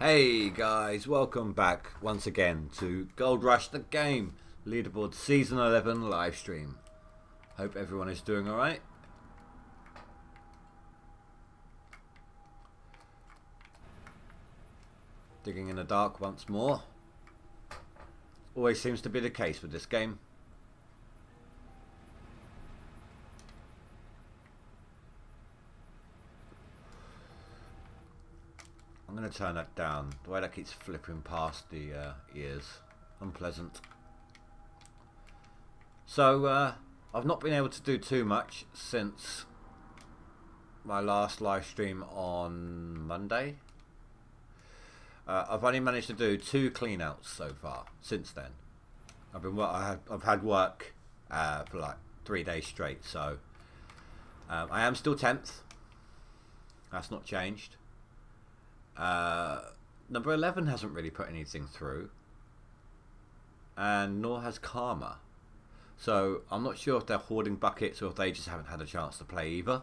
Hey guys, welcome back once again to GoldRush the Game, Leaderboards Season 11 live stream. Hope everyone is doing alright. Digging in the dark once more. Always seems to be the case with this game. I'm going to turn that down. The way that keeps flipping past the ears. Unpleasant. So, I've not been able to do too much since my last live stream on Monday. I've only managed to do 2 cleanouts so far since then. I've had work for like 3 days straight, so I am still 10th. That's not changed. Number 11 hasn't really put anything through, and nor has Karma. So I'm not sure if they're hoarding buckets or if they just haven't had a chance to play either.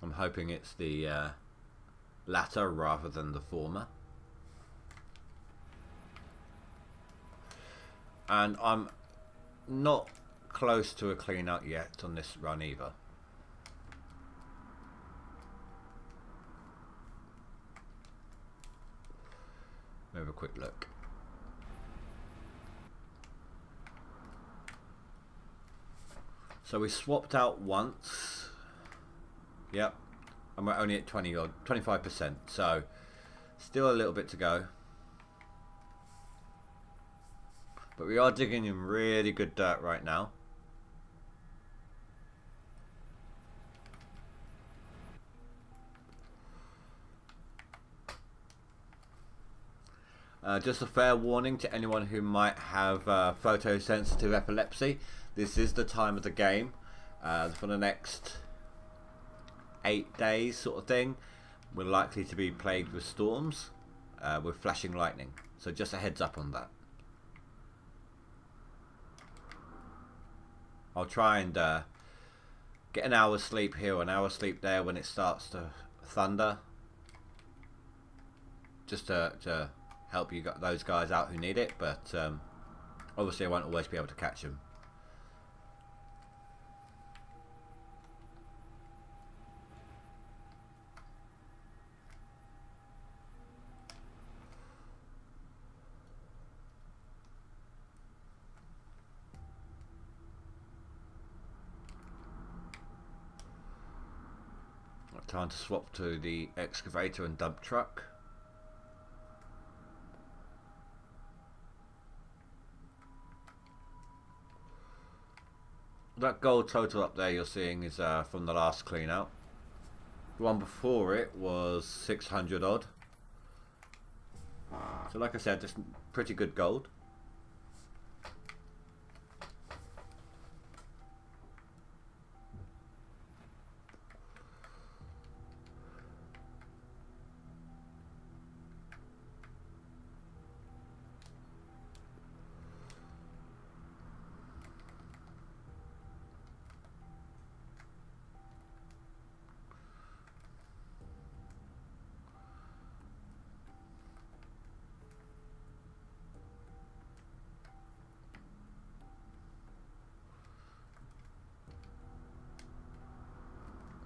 I'm hoping it's the latter rather than the former. And I'm not close to a clean out yet on this run either. Have a quick look. So we swapped out once. Yep. And we're only at 20 or 25%. So still a little bit to go. But we are digging in really good dirt right now. Just a fair warning to anyone who might have photosensitive epilepsy. This is the time of the game for the next 8 days sort of thing. We're likely to be plagued with storms with flashing lightning. So just a heads up on that. I'll try and get an hour's sleep here or an hour's sleep there when it starts to thunder. Just to help you those guys out who need it, but obviously I won't always be able to catch them. Time to swap to the excavator and dump truck. That gold total up there you're seeing is from the last clean out. The one before it was 600 odd. So like I said, just pretty good gold.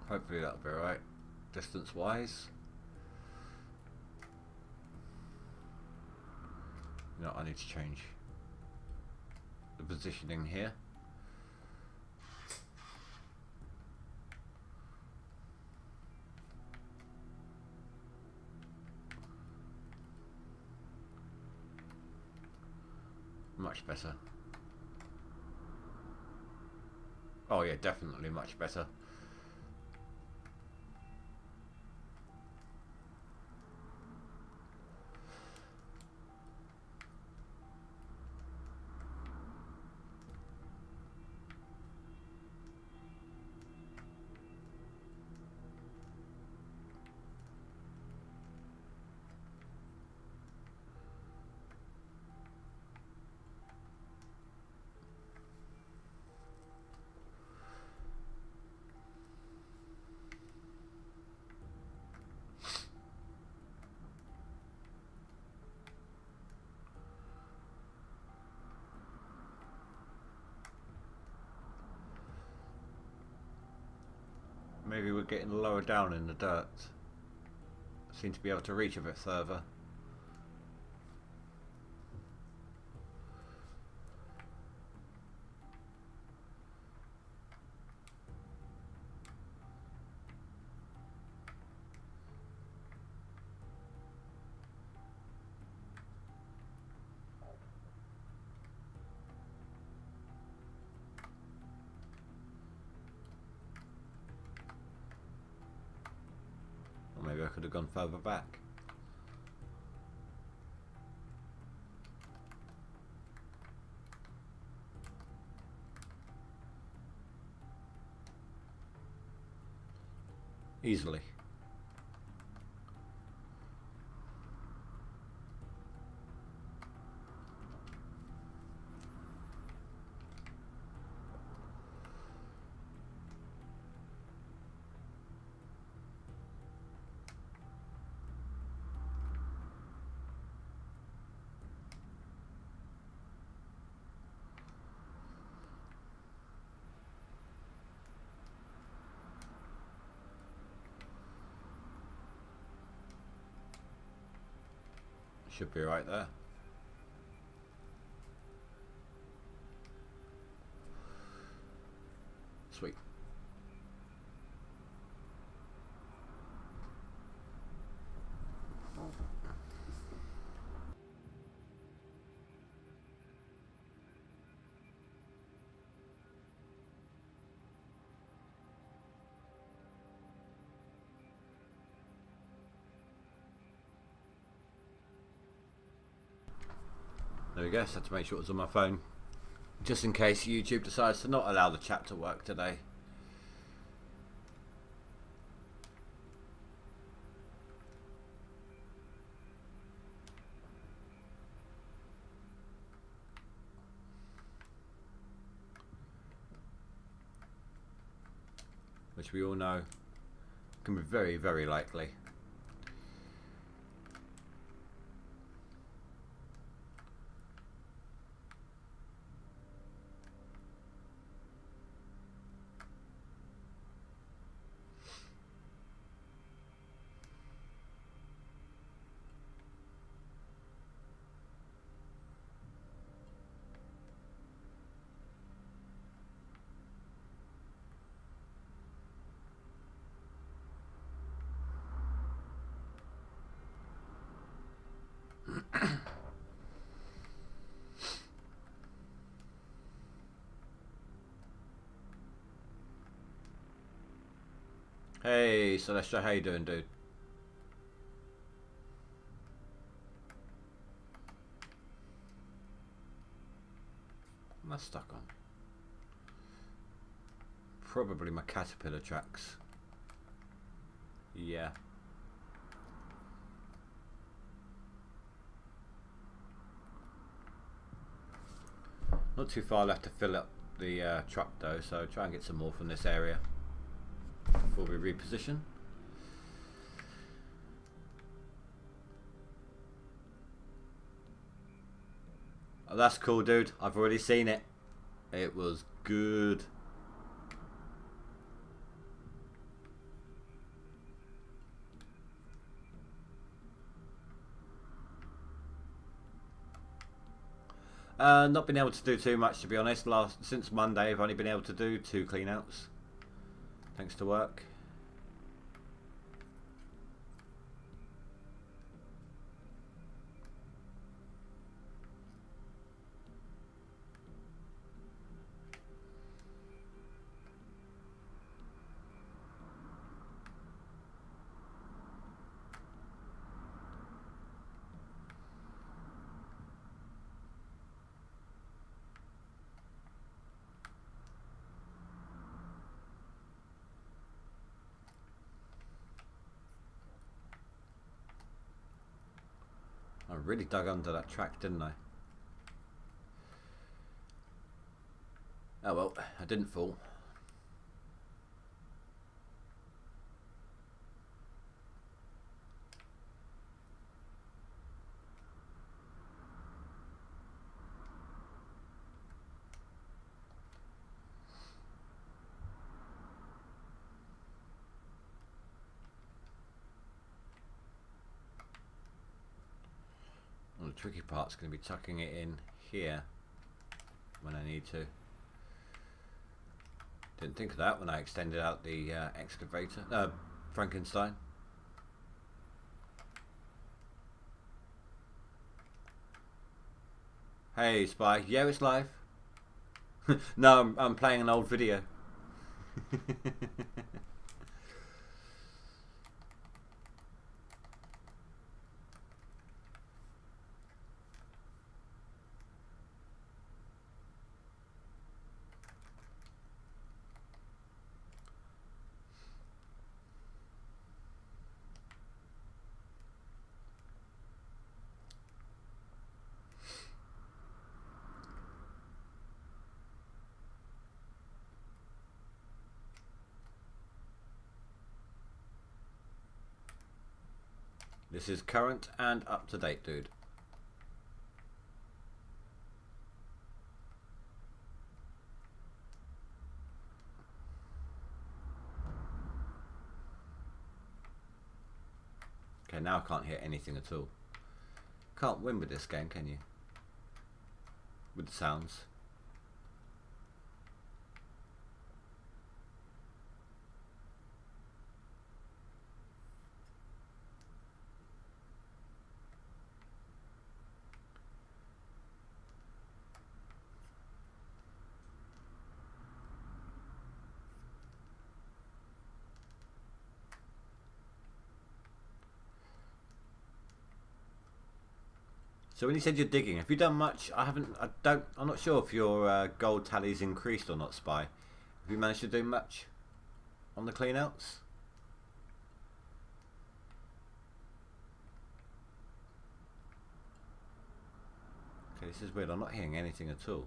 Hopefully that'll be alright, distance wise. No, I need to change the positioning here. Much better. Oh yeah, definitely much better. getting lower down in the dirt. Seem to be able to reach a bit further. Maybe I could have gone further back. Easily. Should be right there. Sweet. There we go, just had to make sure it was on my phone. Just in case YouTube decides to not allow the chat to work today. Which we all know can be very, very likely. Hey Celestia, how you doing, dude? What am I stuck on? Probably my caterpillar tracks. Yeah. Not too far left to fill up the truck though, so try and get some more from this area before we reposition. Oh, that's cool, dude. I've already seen it. It was good. Not been able to do too much, to be honest. Since Monday I've only been able to do 2 cleanouts, thanks to work. I really dug under that track, didn't I? Oh well, I didn't fall. tricky part's going to be tucking it in here when I need to. Didn't think of that when I extended out the excavator, Frankenstein. Hey Spy, yeah, it's live. No, I'm playing an old video. This is current and up to date, dude. Okay, now I can't hear anything at all. Can't win with this game, can you? With the sounds. So when you said you're digging, have you done much? I'm not sure if your gold tally's increased or not, Spy. Have you managed to do much on the cleanouts? Okay, this is weird. I'm not hearing anything at all.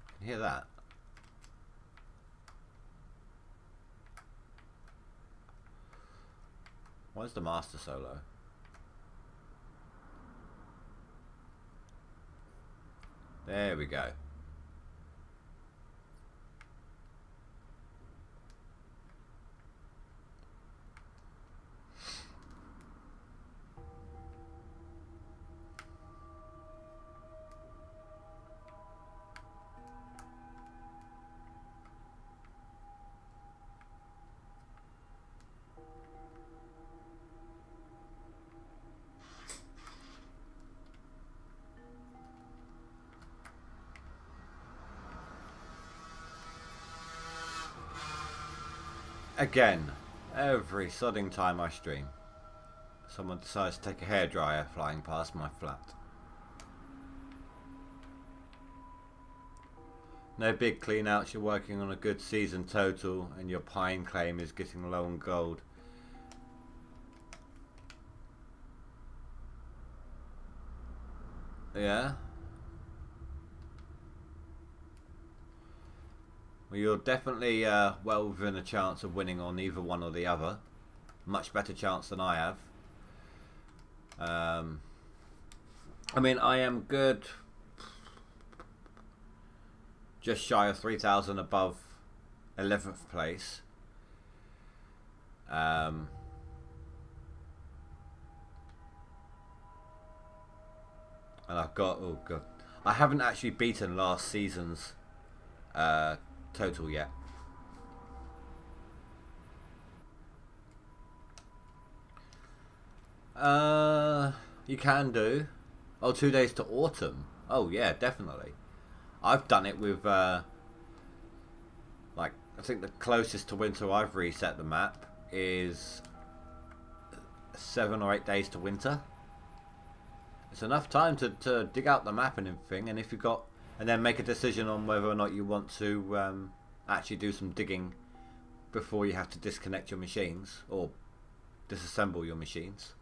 I can hear that. Where's the master solo? There we go. Again, every sodding time I stream, someone decides to take a hairdryer flying past my flat. No big clean outs, you're working on a good season total and your pine claim is getting low on gold. Yeah? Well, you're definitely well within a chance of winning on either one or the other. Much better chance than I have. I mean, I am good. Just shy of 3,000 above 11th place. And I've got, oh god, I haven't actually beaten last season's total yet. You can do. Oh, 2 days to autumn. Oh yeah, definitely. I've done it with like, I think the closest to winter I've reset the map is 7 or 8 days to winter. It's enough time to dig out the map and everything, and if you've got, and then make a decision on whether or not you want to actually do some digging before you have to disconnect your machines or disassemble your machines.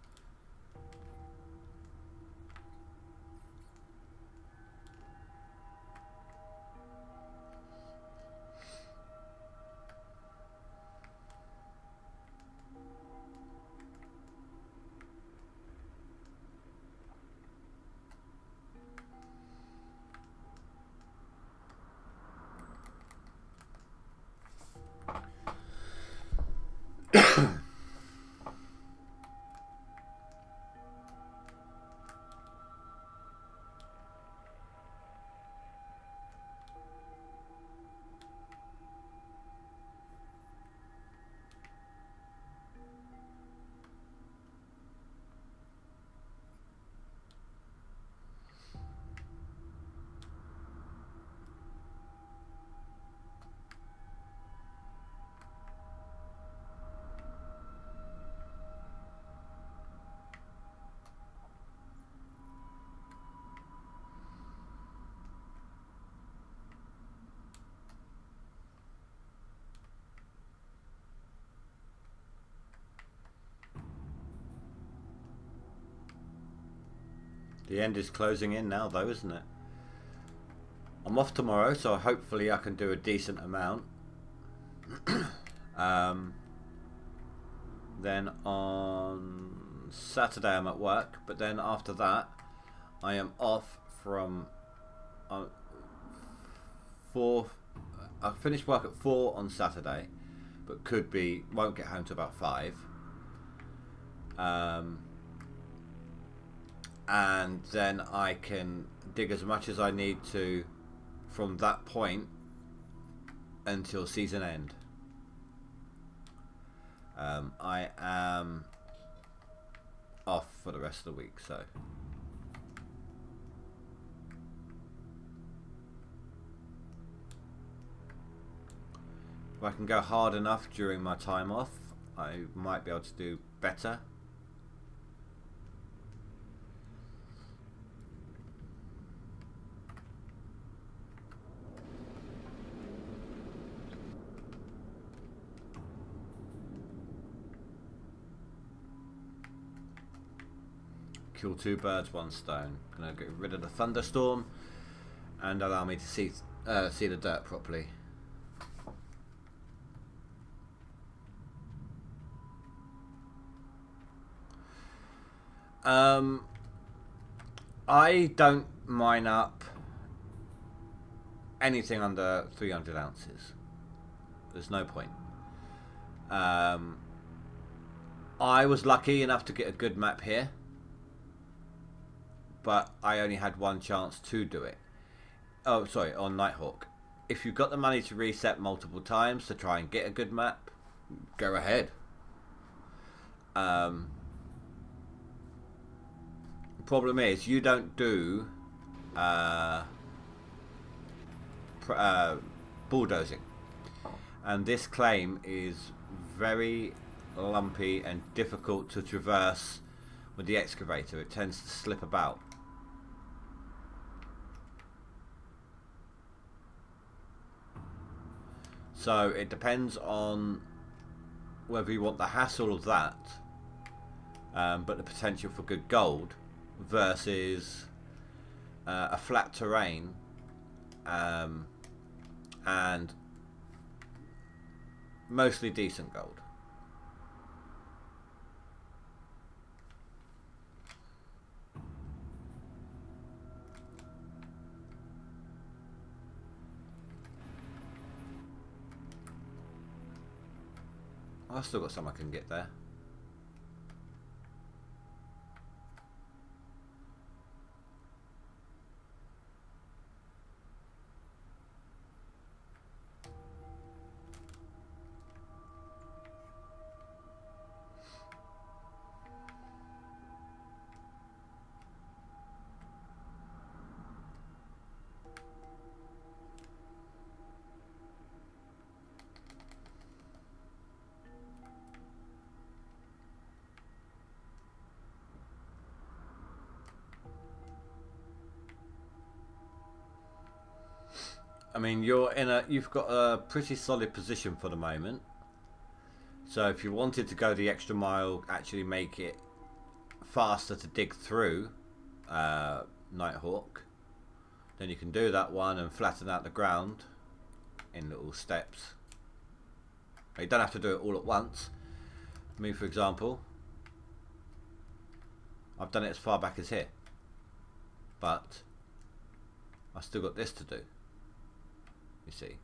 The end is closing in now though, isn't it? I'm off tomorrow, so hopefully I can do a decent amount. Then on Saturday I'm at work, but then after that I am off from 4. I finish work at 4 on Saturday, but won't get home till about 5. And then I can dig as much as I need to from that point until season end. I am off for the rest of the week, so if I can go hard enough during my time off, I might be able to do better. Kill 2 birds, 1 stone. Gonna get rid of the thunderstorm and allow me to see the dirt properly. I don't mine up anything under 300 ounces. There's no point. I was lucky enough to get a good map here, but I only had 1 chance to do it. Oh, sorry, on Nighthawk. If you've got the money to reset multiple times to try and get a good map, go ahead. Problem is, you don't do bulldozing, and this claim is very lumpy and difficult to traverse with the excavator. It tends to slip about. So it depends on whether you want the hassle of that, but the potential for good gold, versus a flat terrain and mostly decent gold. I've still got some I can get there. I mean, you've got a pretty solid position for the moment. So if you wanted to go the extra mile, actually make it faster to dig through Nighthawk, then you can do that one and flatten out the ground in little steps. You don't have to do it all at once. Me, for example, I've done it as far back as here, but I've still got this to do. You see.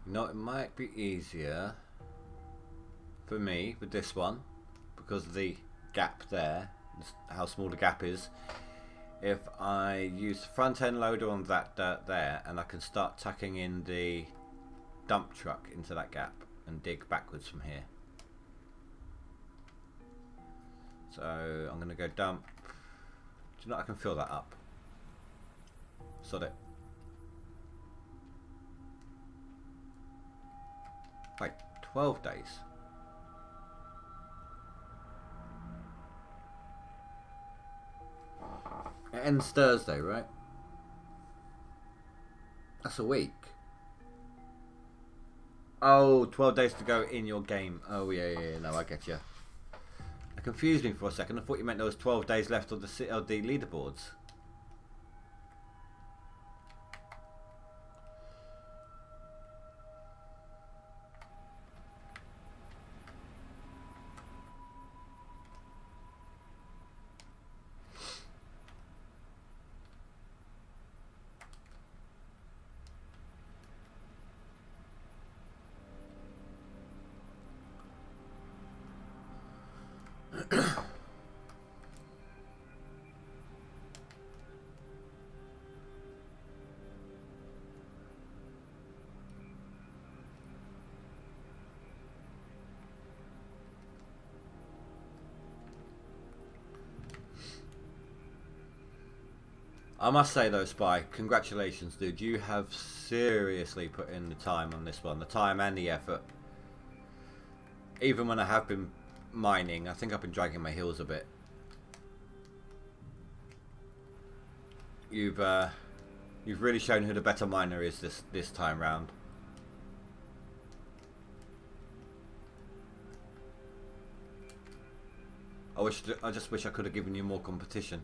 You know, it might be easier for me with this one because of the gap there, how small the gap is. If I use the front end loader on that dirt there, and I can start tucking in the dump truck into that gap and dig backwards from here. So I'm going to go dump. Do you know, I can fill that up. Sod it. Wait, 12 days. It ends Thursday, right? That's a week. Oh, 12 days to go in your game. Oh, yeah, no, I get you. It confused me for a second. I thought you meant there was 12 days left of the leaderboards. I must say though, Spy, congratulations, dude. You have seriously put in the time on this one. The time and the effort. Even when I have been mining, I think I've been dragging my heels a bit. You've really shown who the better miner is this time round. I just wish I could have given you more competition.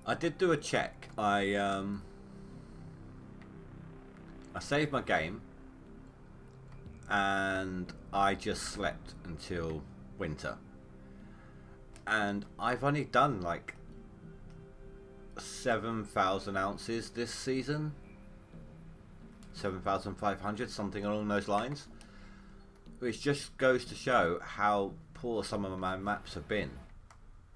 I did do a check. I saved my game and I just slept until winter. And I've only done like 7,000 ounces this season. 7,500, something along those lines. Which just goes to show how poor some of my maps have been.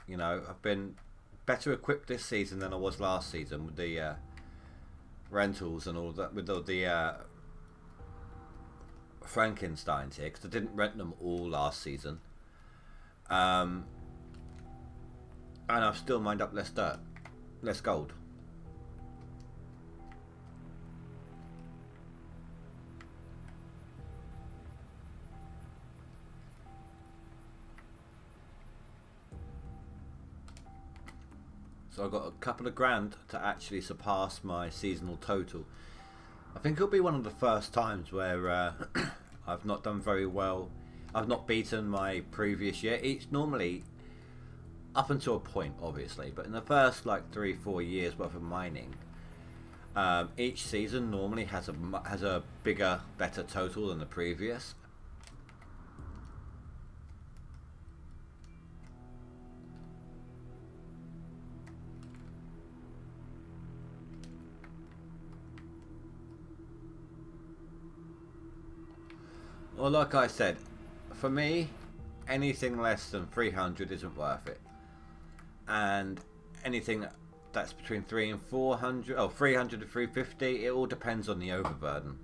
You know, I've been better equipped this season than I was last season with the rentals and all that, with all the Frankensteins here, because I didn't rent them all last season. And I've still mined up less dirt, less gold. So I've got a couple of grand to actually surpass my seasonal total. I think it'll be one of the first times where I've not done very well. I've not beaten my previous year. It's normally up until a point, obviously, but in the first like 3-4 years worth of mining, each season normally has a bigger, better total than the previous. Well, like I said, for me, anything less than 300 isn't worth it, and anything that's between 300 and 400, or 300 to 350, it all depends on the overburden.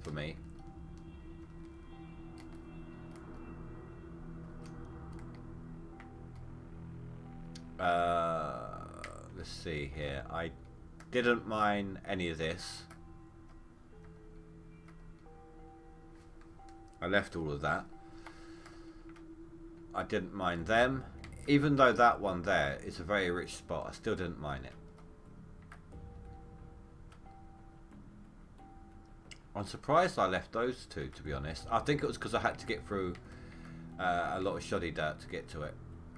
For me, let's see here. I didn't mine any of this. I left all of that. I didn't mine them. Even though that one there is a very rich spot, I still didn't mine it. I'm surprised I left those two, to be honest. I think it was because I had to get through a lot of shoddy dirt to get to it.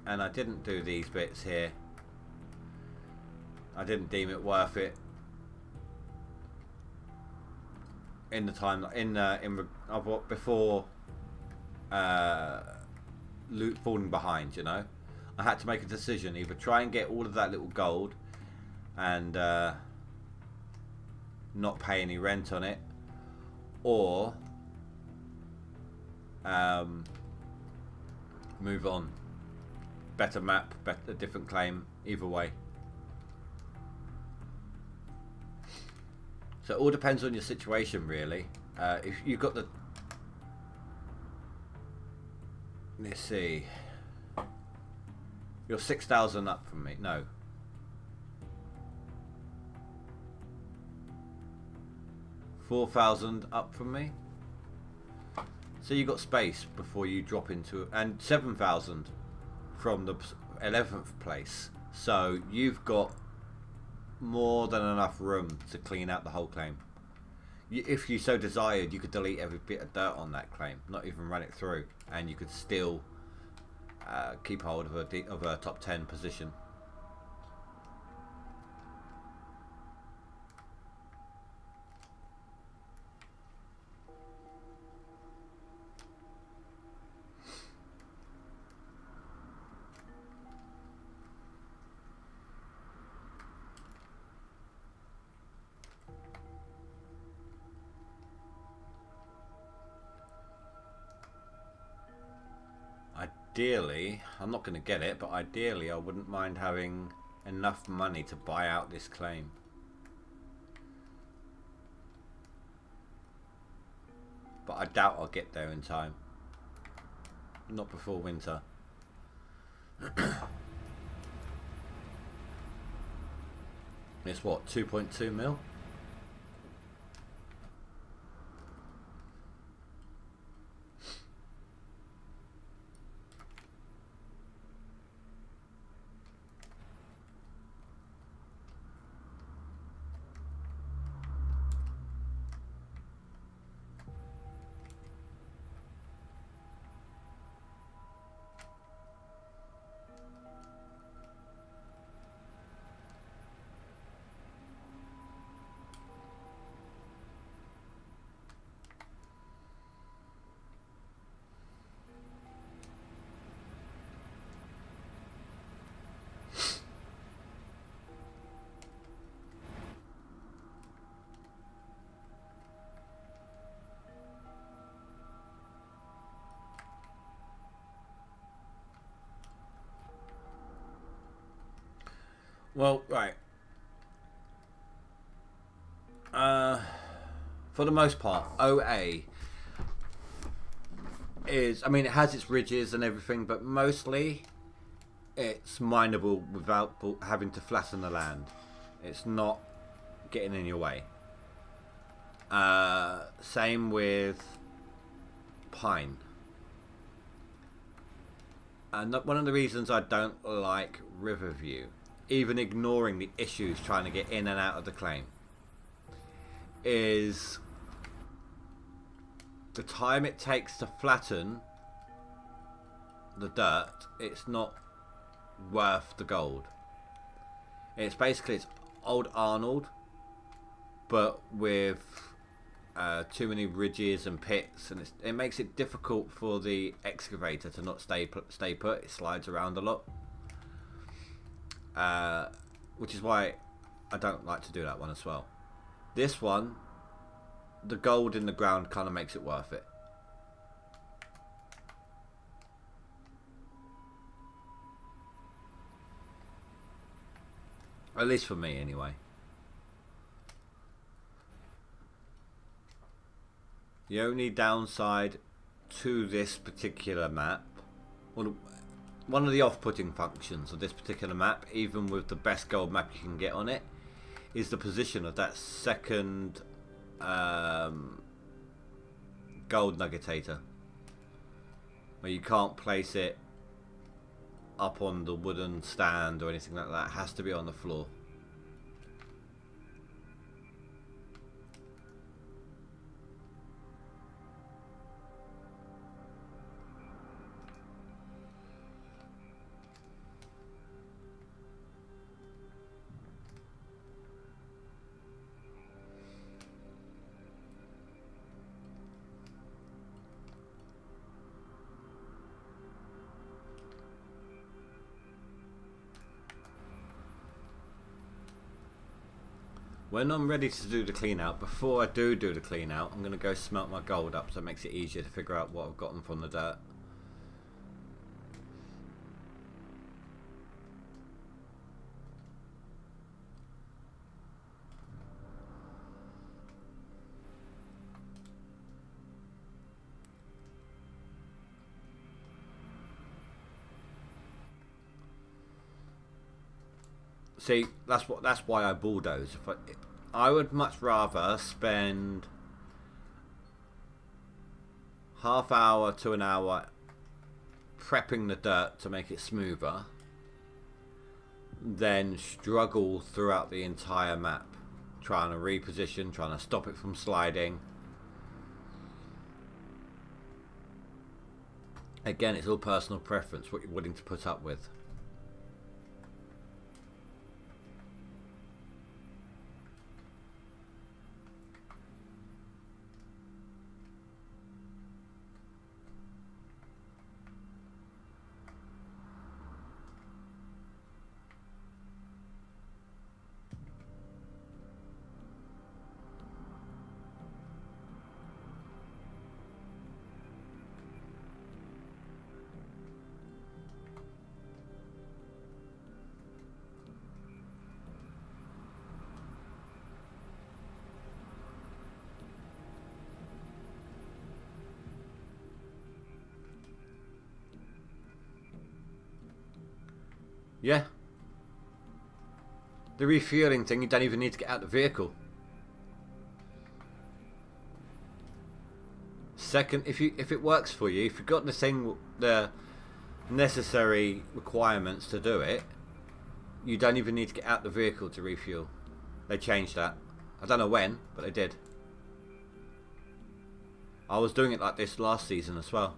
And I didn't do these bits here. I didn't deem it worth it. In the time before falling behind, you know, I had to make a decision: either try and get all of that little gold and not pay any rent on it, or move on. Better map, better, different claim. Either way. So it all depends on your situation, really. If you've got the... Let's see. You're 6,000 up from me. No. 4,000 up from me. So you got space before you drop into... And 7,000 from the 11th place. So you've got more than enough room to clean out the whole claim. If you so desired, you could delete every bit of dirt on that claim, not even run it through, and you could still keep hold of a top 10 position. Ideally, I'm not going to get it, but ideally I wouldn't mind having enough money to buy out this claim. But I doubt I'll get there in time. Not before winter. It's what, 2.2 mil? Well, right. For the most part, OA is, I mean, it has its ridges and everything, but mostly it's mineable without having to flatten the land. It's not getting in your way. Same with pine. And one of the reasons I don't like Riverview even ignoring the issues trying to get in and out of the claim, is the time it takes to flatten the dirt. It's not worth the gold. It's basically, it's old Arnold, but with too many ridges and pits, and it makes it difficult for the excavator to not stay put. It slides around a lot, which is why I don't like to do that one as well. This one, the gold in the ground kind of makes it worth it. At least for me, anyway. The only downside to this particular map, well, one of the off-putting functions of this particular map, even with the best gold map you can get on it, is the position of that second gold nuggetator, where you can't place it up on the wooden stand or anything like that. It has to be on the floor. When I'm ready to do the clean out, before I do the clean out, I'm going to go smelt my gold up, so it makes it easier to figure out what I've gotten from the dirt. See, that's why I bulldoze. I would much rather spend half hour to an hour prepping the dirt to make it smoother than struggle throughout the entire map trying to reposition, trying to stop it from sliding. Again, it's all personal preference, what you're willing to put up with. Yeah. The refueling thing, you don't even need to get out the vehicle. Second, if it works for you, if you've got the necessary requirements to do it, you don't even need to get out the vehicle to refuel. They changed that. I don't know when, but they did. I was doing it like this last season as well.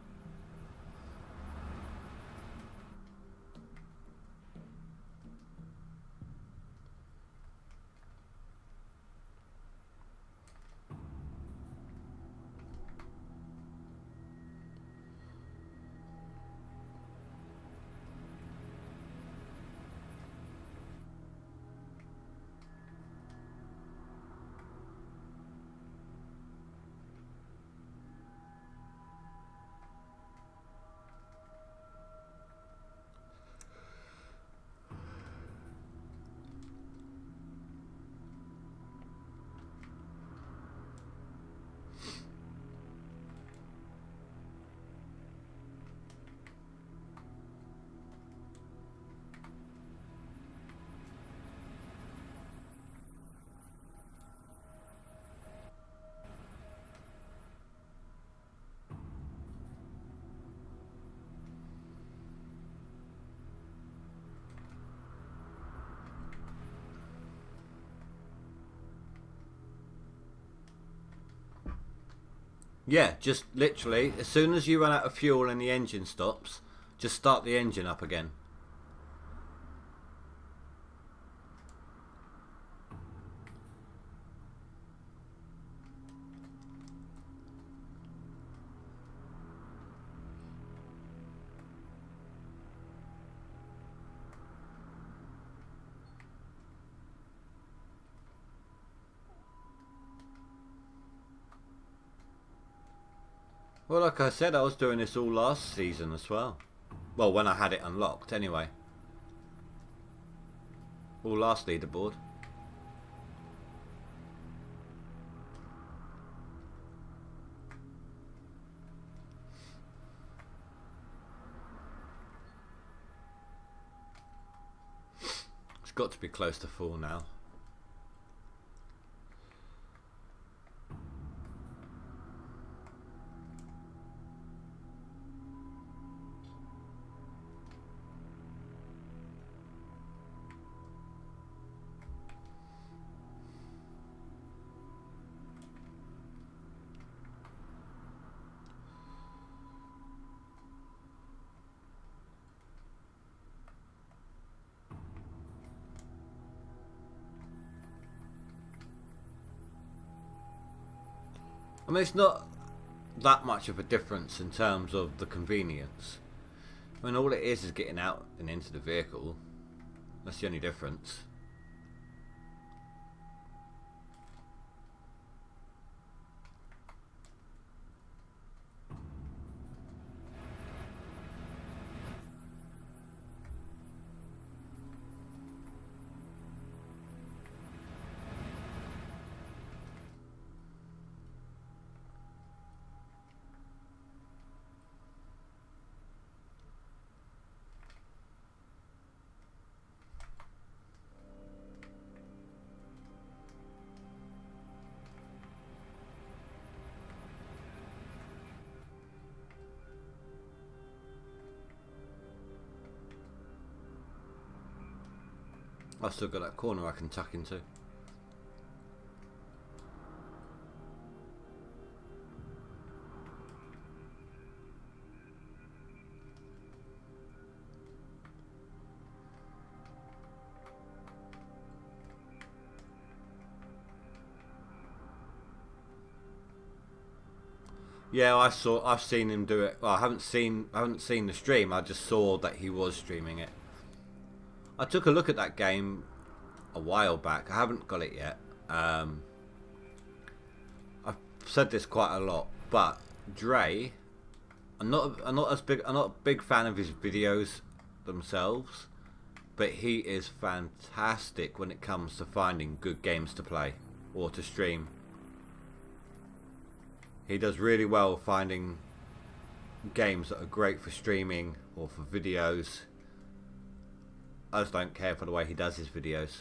Yeah, just literally, as soon as you run out of fuel and the engine stops, just start the engine up again. Well, like I said, I was doing this all last season as well. Well, when I had it unlocked, anyway. All last leaderboard. It's got to be close to full now. I mean, it's not that much of a difference in terms of the convenience. I mean, all it is getting out and into the vehicle. That's the only difference. I've still got that corner I can tuck into. Yeah, I've seen him do it. Well, I haven't seen the stream. I just saw that he was streaming it. I took a look at that game a while back. I haven't got it yet. I've said this quite a lot, but Dre, I'm not a big fan of his videos themselves, but he is fantastic when it comes to finding good games to play or to stream. He does really well finding games that are great for streaming or for videos. I just don't care for the way he does his videos.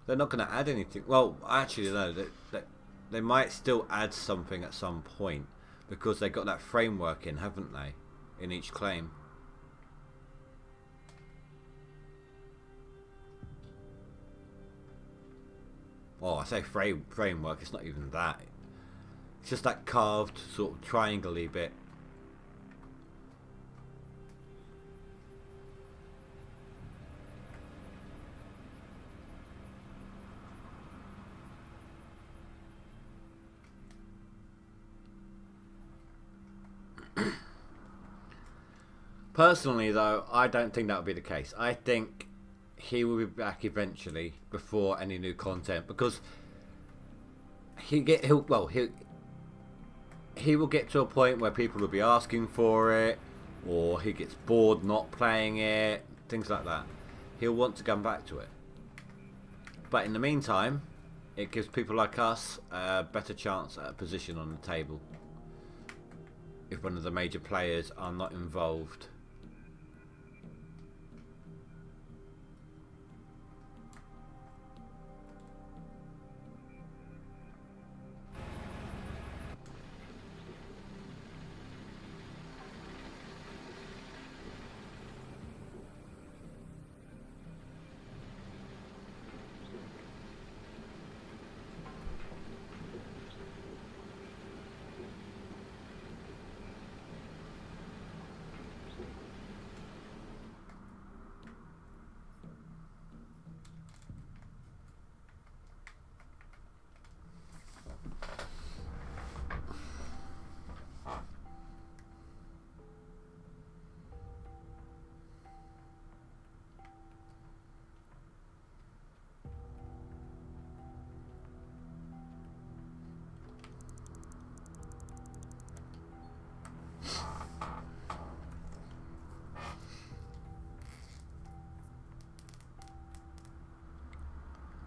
They're not going to add anything. Well, actually, no. They might still add something at some point because they got that framework in, haven't they? In each claim. Oh, I say framework. It's not even that. It's just that carved sort of triangle-y bit. Personally, though, I don't think that would be the case. I think he will be back eventually before any new content because he will get to a point where people will be asking for it, or he gets bored not playing it, things like that. He'll want to come back to it. But in the meantime, it gives people like us a better chance at a position on the table if one of the major players are not involved.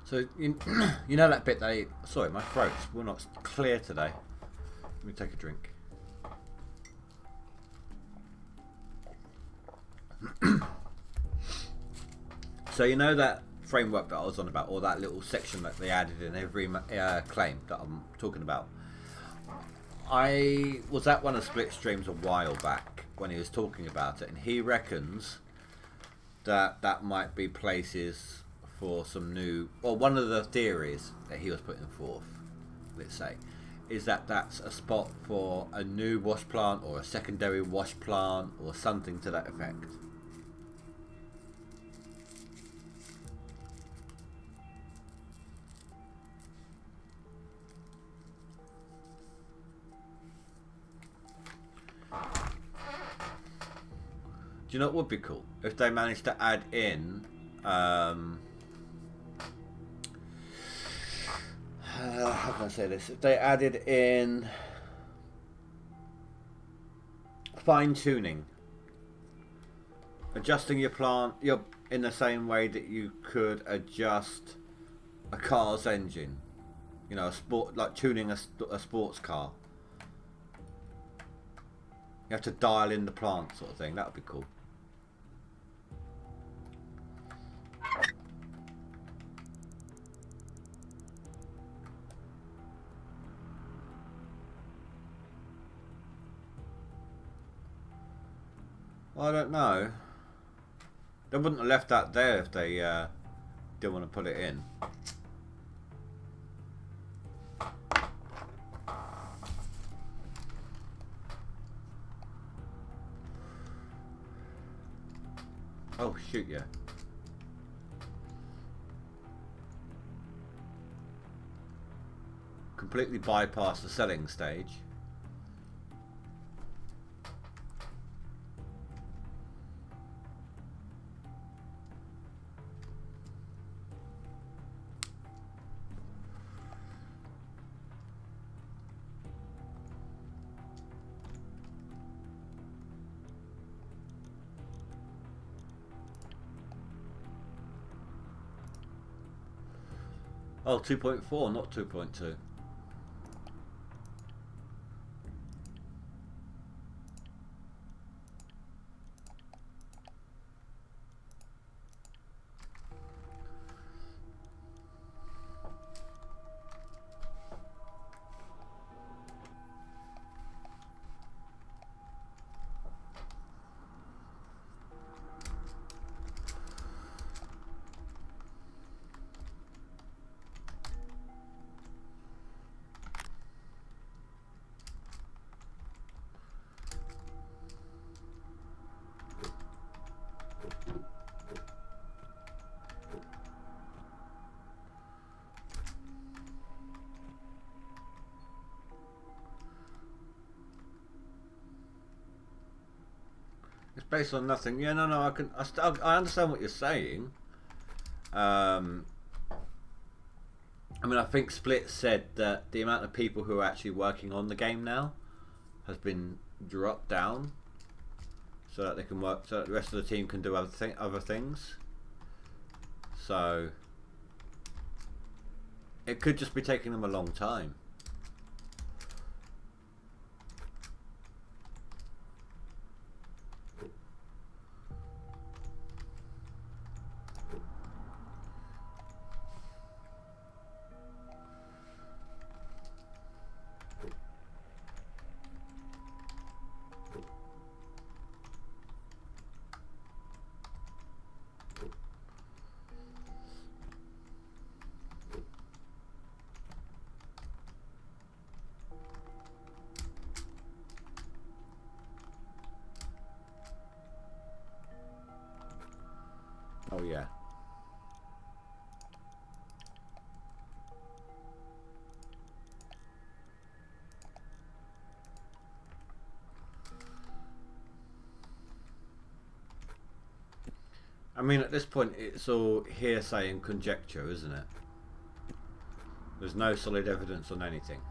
So you know that bit they. Sorry, my throat's will not clear today. Let me take a drink. So you know that framework that I was on about, or that little section that they added in every claim that I'm talking about. I was at one of Split Streams a while back when he was talking about it, and he reckons that that might be places for some new, or one of the theories that he was putting forth, let's say, is that that's a spot for a new wash plant or a secondary wash plant or something to that effect. Do you know what would be cool? If they managed to add in how can I say this? If they added in fine tuning, adjusting your plant, in the same way that you could adjust a car's engine, you know, like tuning a sports car. You have to dial in the plant, sort of thing. That would be cool. Well, I don't know. They wouldn't have left that there if they didn't want to put it in. Oh, shoot, yeah. Completely bypass the selling stage. Oh, 2.4, not 2.2. It's based on nothing. Yeah, no, I understand what you're saying. I mean, I think Split said that the amount of people who are actually working on the game now has been dropped down, so that they can work, so that the rest of the team can do other things. So it could just be taking them a long time. Oh yeah. I mean, at this point, it's all hearsay and conjecture, isn't it? There's no solid evidence on anything.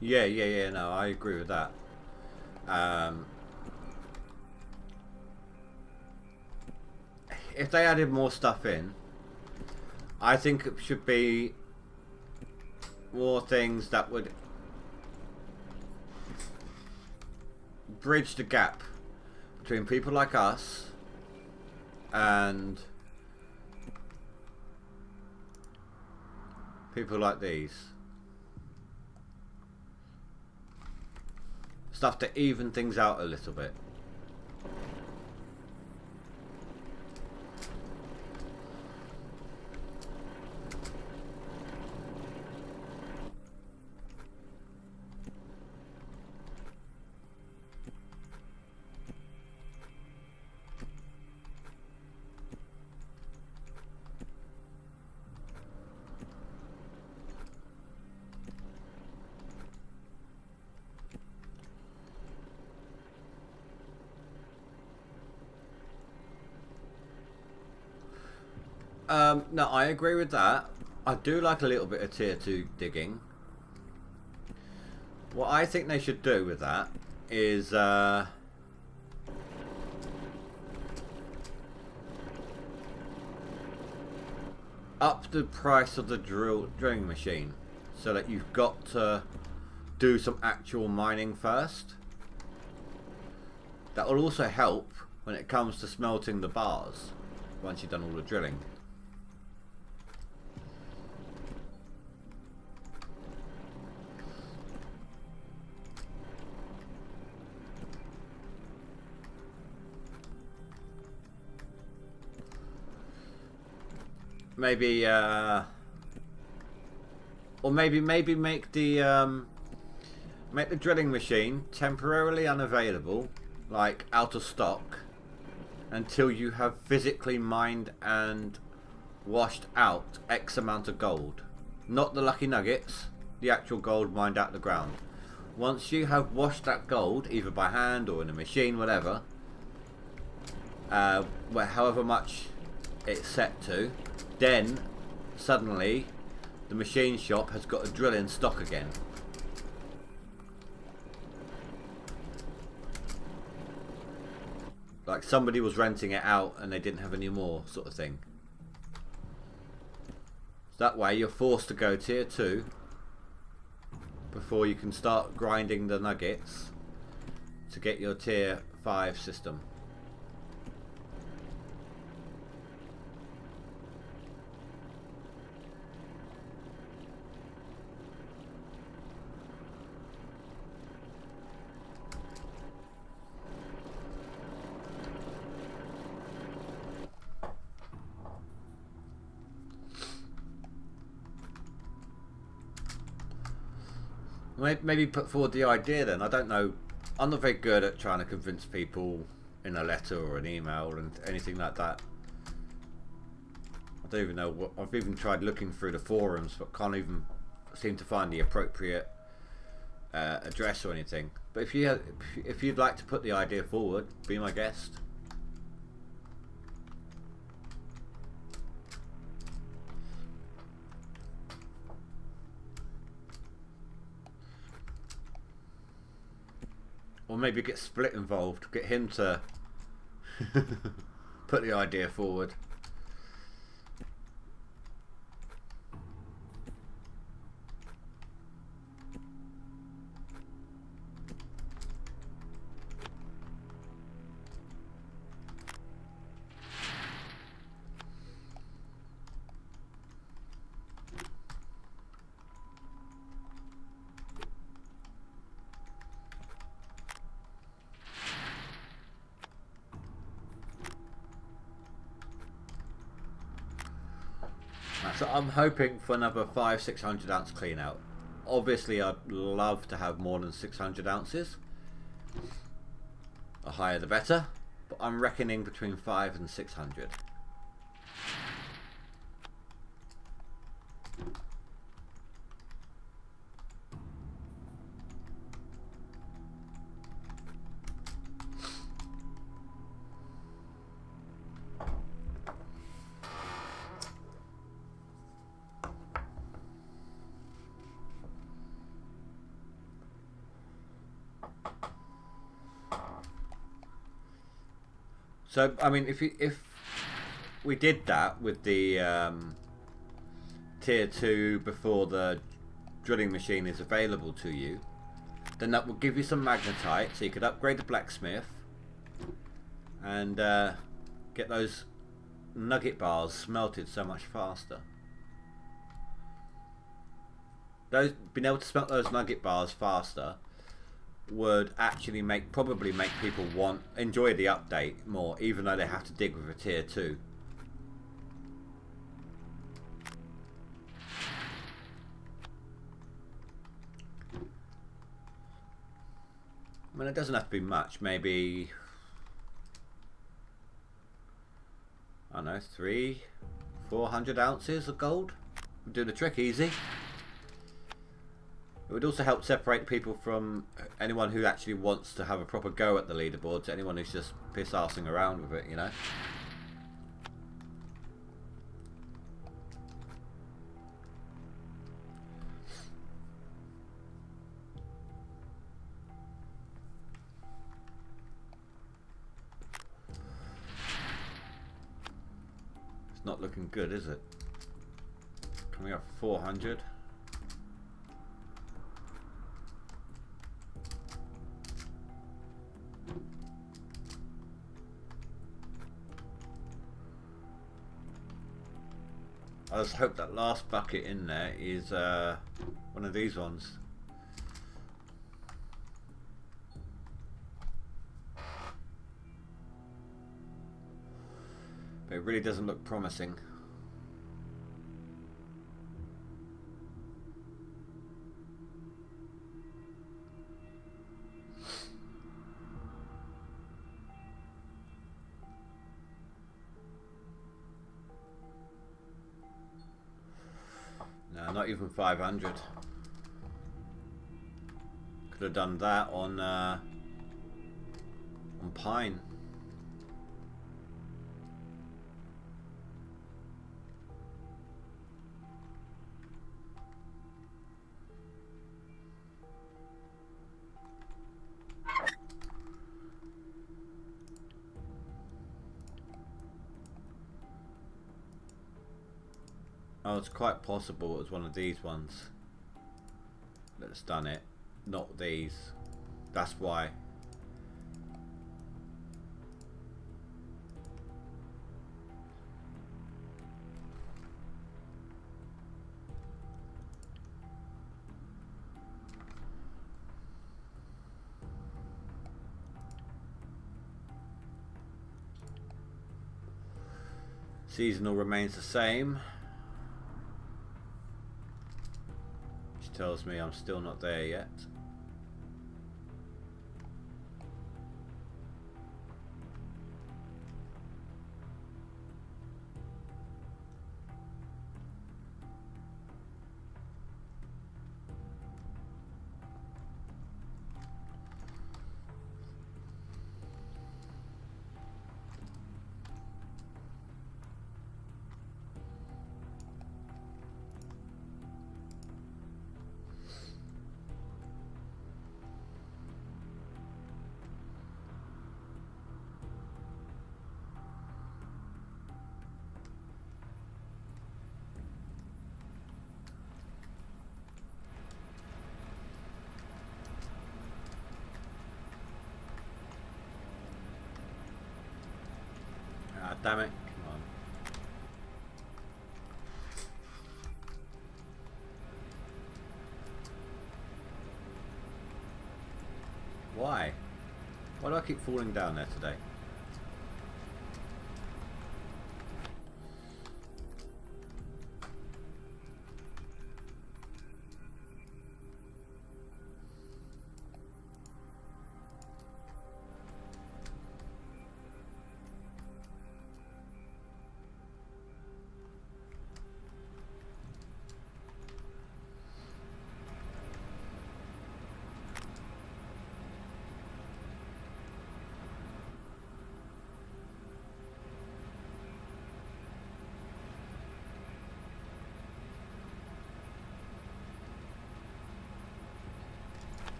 Yeah. No, I agree with that. Um, if they added more stuff in, I think it should be more things that would bridge the gap between people like us and people like these. Stuff to even things out a little bit. No, I agree with that. I do like a little bit of tier 2 digging. What I think they should do with that is up the price of the drilling machine so that you've got to do some actual mining first. That will also help when it comes to smelting the bars once you've done all the drilling. Maybe or maybe make the drilling machine temporarily unavailable, like out of stock, until you have physically mined and washed out X amount of gold. Not the lucky nuggets, the actual gold mined out of the ground. Once you have washed that gold, either by hand or in a machine, whatever, however much it's set to, then suddenly the machine shop has got a drill in stock again. Like somebody was renting it out and they didn't have any more, sort of thing. So that way you're forced to go tier 2 before you can start grinding the nuggets to get your tier 5 system. Maybe put forward the idea then. I don't know. I'm not very good at trying to convince people in a letter or an email and anything like that. I don't even know what. I've even tried looking through the forums, but can't even seem to find the appropriate address or anything. But if you'd like to put the idea forward, be my guest. Or maybe get Split involved, get him to put the idea forward. So I'm hoping for another 500-600 ounce clean out. Obviously I'd love to have more than 600 ounces. The higher the better, but I'm reckoning between 500 and 600. So I mean, if we did that with the tier 2 before the drilling machine is available to you, then that will give you some magnetite, so you could upgrade the blacksmith and get those nugget bars smelted so much faster. Being able to smelt those nugget bars faster would actually probably make people enjoy the update more, even though they have to dig with a tier 2. I mean, it doesn't have to be much. Maybe, I don't know, 300-400 ounces of gold would do the trick easy. It would also help separate people from anyone who actually wants to have a proper go at the leaderboards, anyone who's just piss-arsing around with it, you know? It's not looking good, is it? Coming up 400. I just hope that last bucket in there is one of these ones. But it really doesn't look promising. No, not even 500. Could have done that on pine. Oh, it's quite possible it was one of these ones that's done it, not these. That's why. Seasonal remains the same. Tells me I'm still not there yet. Ah, damn it. Come on. Why? Why do I keep falling down there today?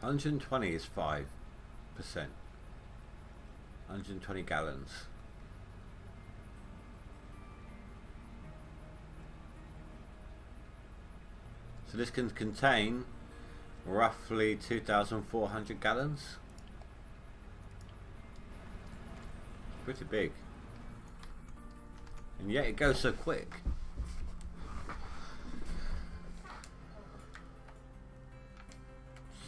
120 is 5%. 120 gallons. So this can contain roughly 2,400 gallons. Pretty big. And yet it goes so quick.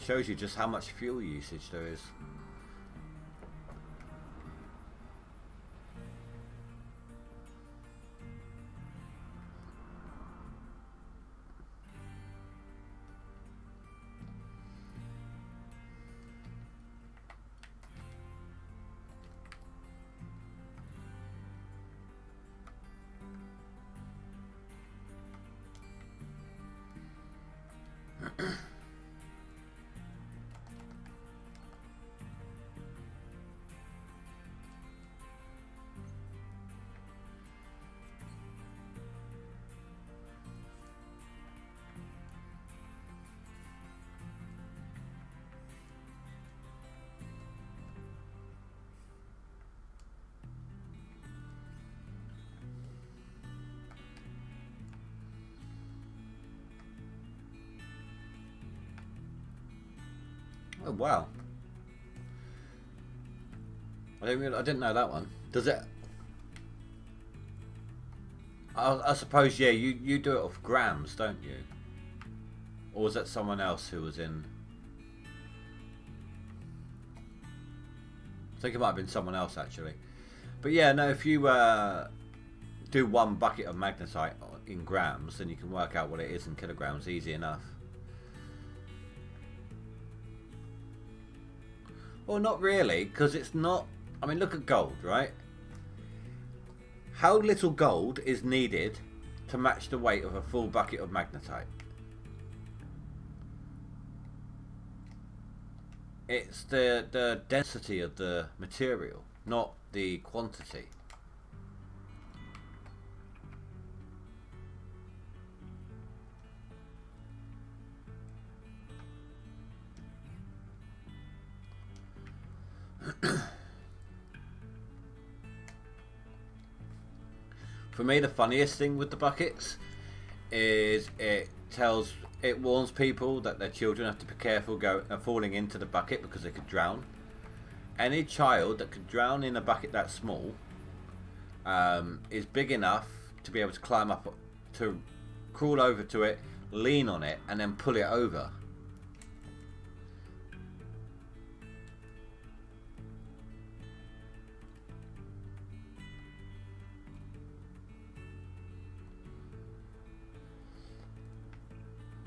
Shows you just how much fuel usage there is. Oh wow! I didn't know that one. Does it? I suppose yeah. You do it off grams, don't you? Or was that someone else who was in? I think it might have been someone else actually. But yeah, no. If you do 1 bucket of magnetite in grams, then you can work out what it is in kilograms. Easy enough. Well, not really, because it's not... I mean, look at gold, right? How little gold is needed to match the weight of a full bucket of magnetite? It's the density of the material, not the quantity. For me, the funniest thing with the buckets is it warns people that their children have to be careful falling into the bucket because they could drown. Any child that could drown in a bucket that small is big enough to be able to climb up, to crawl over to it, lean on it, and then pull it over.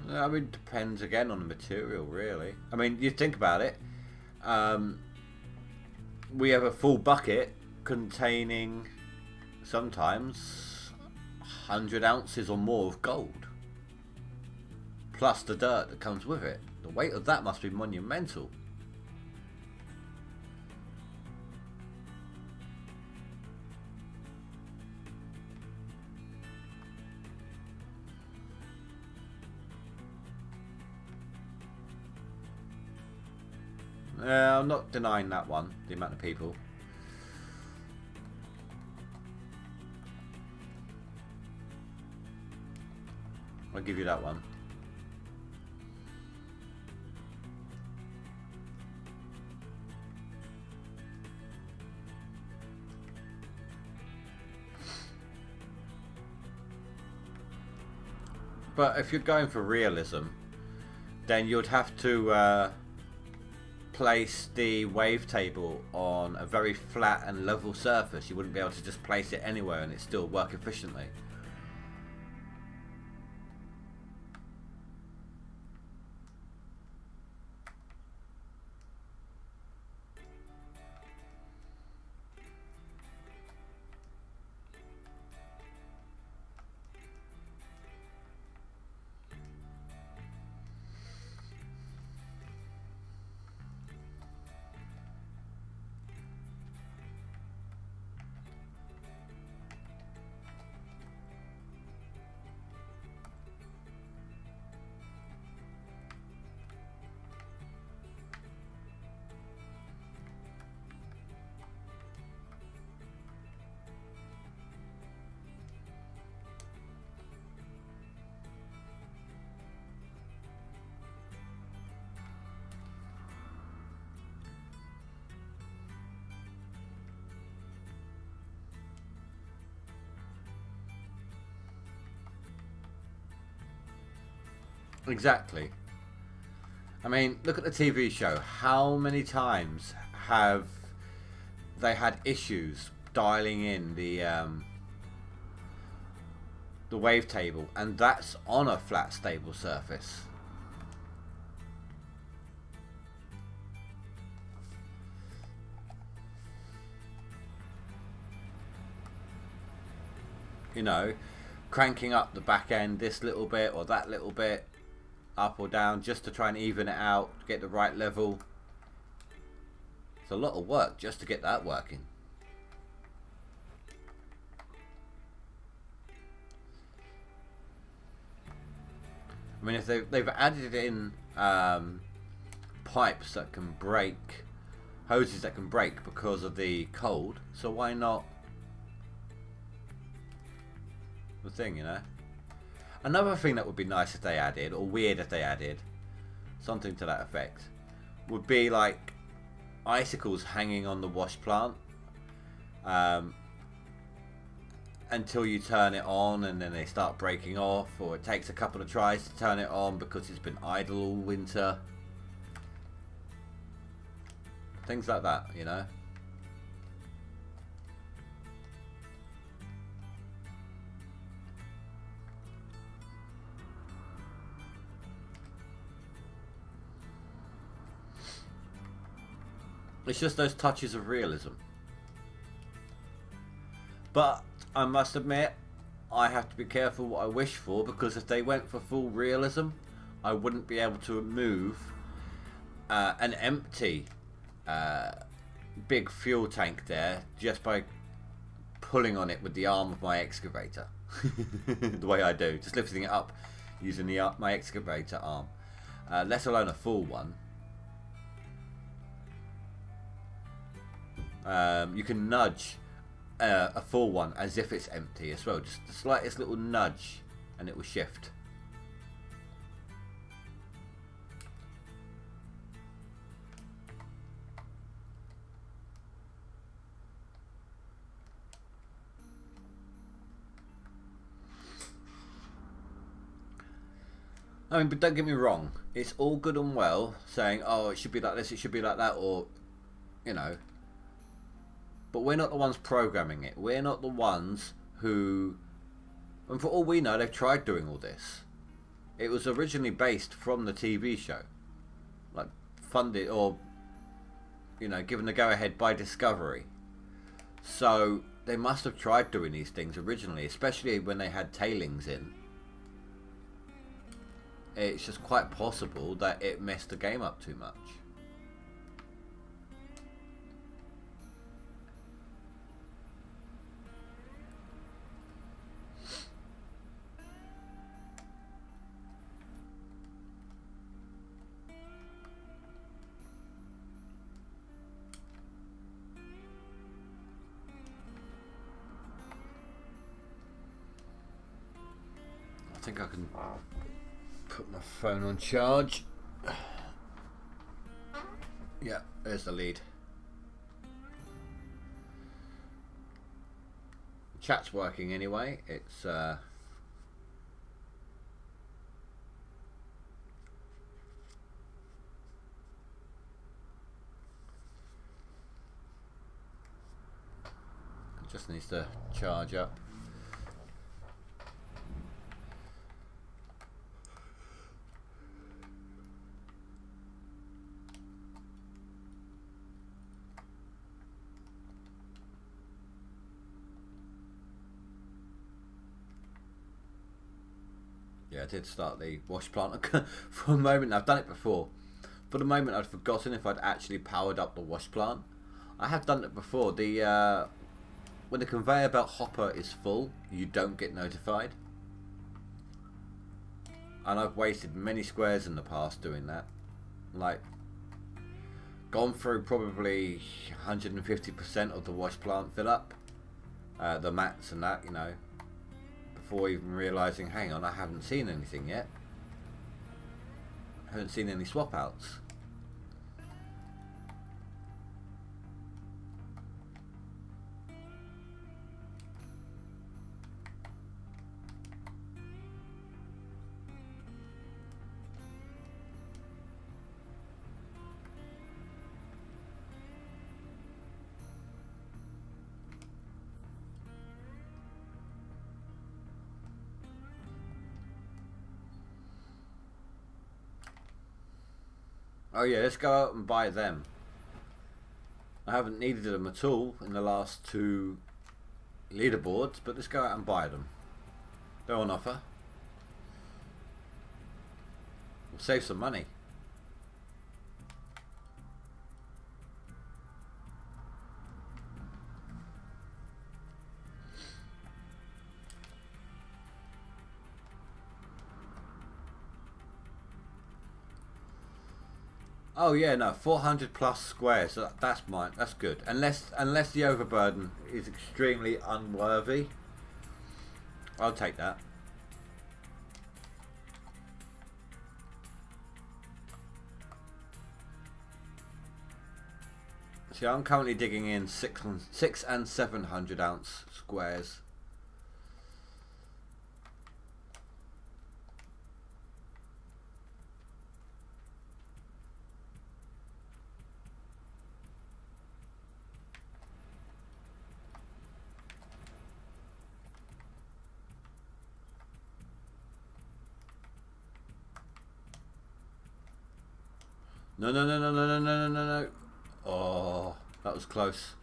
I mean, it depends again on the material, really. I mean, you think about it. We have a full bucket containing sometimes 100 ounces or more of gold, plus the dirt that comes with it. The weight of that must be monumental. I'm not denying that one, the amount of people. I'll give you that one. But if you're going for realism, then you'd have to place the wavetable on a very flat and level surface. You wouldn't be able to just place it anywhere and it still work efficiently. Exactly. I mean, look at the TV show. How many times have they had issues dialing in the wavetable, and that's on a flat, stable surface? You know, cranking up the back end this little bit or that little bit, up or down, just to try and even it out, get the right level. It's a lot of work just to get that working. I mean, if they've added in pipes that can break, hoses that can break because of the cold, so why not the thing, you know? Another thing that would be nice if they added, or weird if they added, something to that effect, would be like icicles hanging on the wash plant until you turn it on, and then they start breaking off, or it takes a couple of tries to turn it on because it's been idle all winter. Things like that, you know? It's just those touches of realism. But I must admit, I have to be careful what I wish for, because if they went for full realism, I wouldn't be able to move an empty big fuel tank there just by pulling on it with the arm of my excavator. The way I do, just lifting it up using my excavator arm, let alone a full one. You can nudge a full one as if it's empty as well. Just the slightest little nudge and it will shift. I mean, but don't get me wrong, it's all good and well saying, oh, it should be like this, it should be like that, or, you know, but we're not the ones programming it. We're not the ones who, and for all we know, they've tried doing all this. It was originally based from the TV show, like funded or, you know, given the go-ahead by Discovery. So they must have tried doing these things originally, especially when they had tailings in. It's just quite possible that it messed the game up too much. I think I can put my phone on charge. Yeah, there's the lead. Chat's working anyway. It's just needs to charge up. Yeah, I did start the wash plant for a moment. I've done it before. For the moment, I'd forgotten if I'd actually powered up the wash plant. I have done it before. The when the conveyor belt hopper is full, you don't get notified. And I've wasted many squares in the past doing that. Like, gone through probably 150% of the wash plant fill up. The mats and that, you know. Before even realising, hang on, I haven't seen anything yet. I haven't seen any swap outs. Oh yeah, let's go out and buy them. I haven't needed them at all in the last 2 leaderboards, but let's go out and buy them. They're on offer. We'll save some money. Oh yeah, no, 400 plus squares. So that's mine. That's good. Unless the overburden is extremely unworthy, I'll take that. See, I'm currently digging in 6 and 700 ounce squares. No, no, no, no, no, no, no, no, no. Oh, that was close.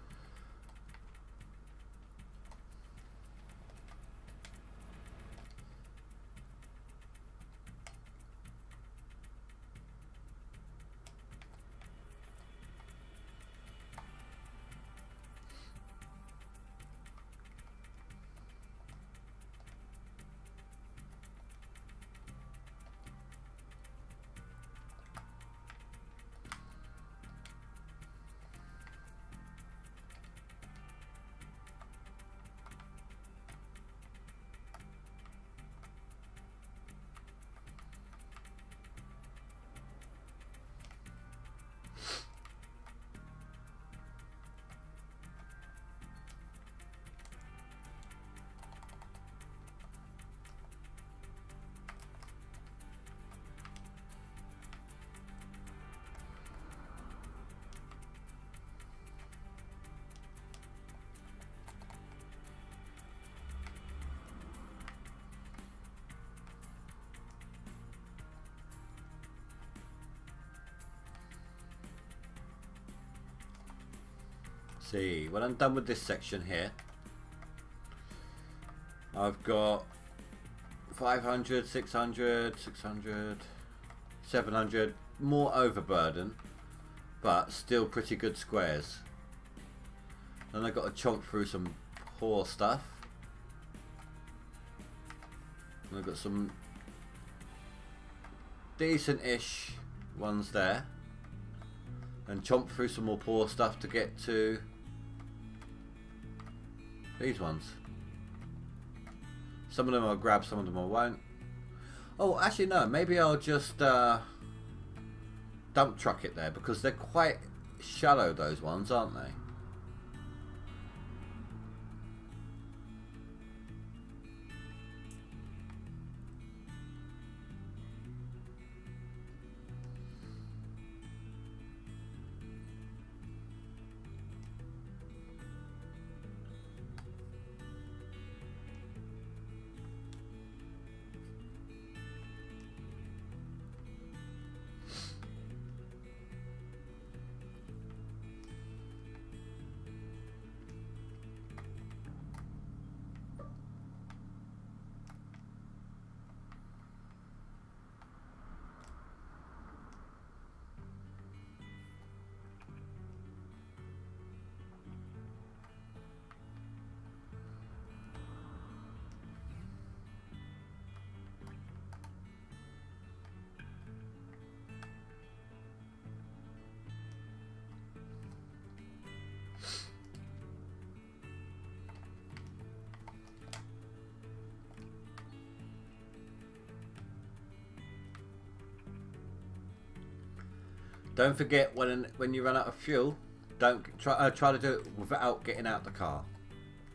See, when I'm done with this section here, I've got 500, 600, 600, 700, more overburden, but still pretty good squares. Then I've got to chomp through some poor stuff. And I've got some decent-ish ones there. And chomp through some more poor stuff to get to these ones. Some of them I'll grab, some of them I won't. Oh, actually no, maybe I'll just dump truck it there, because they're quite shallow, those ones, aren't they? Don't forget, when you run out of fuel, don't try to do it without getting out the car.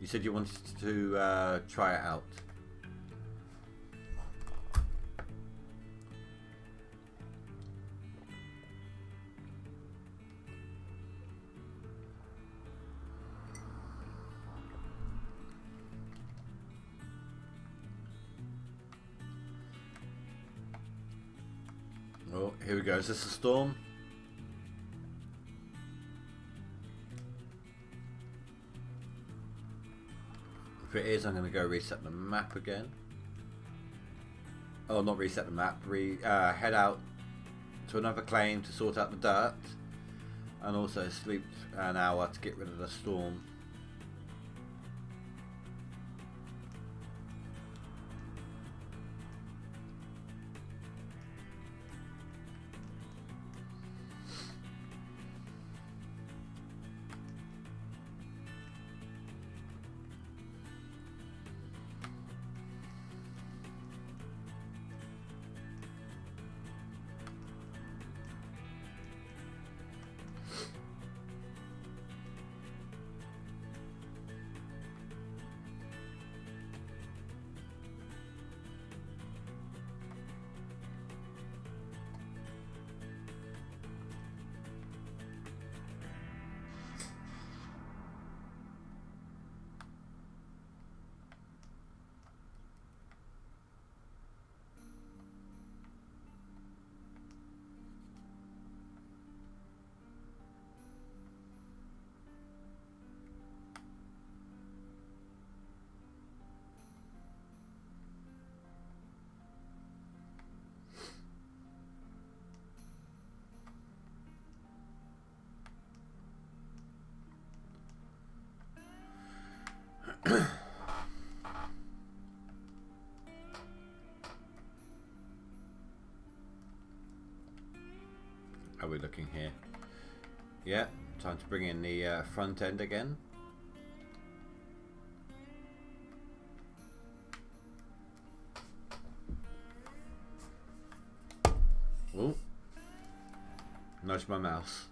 You said you wanted to try it out. Oh, here we go. Is this a storm? If it is, I'm going to go reset the map again. Oh, not reset the map. Head out to another claim to sort out the dirt. And also sleep an hour to get rid of the storm. How are we looking here? Yeah, time to bring in the front end again. Oh, nudge my mouse.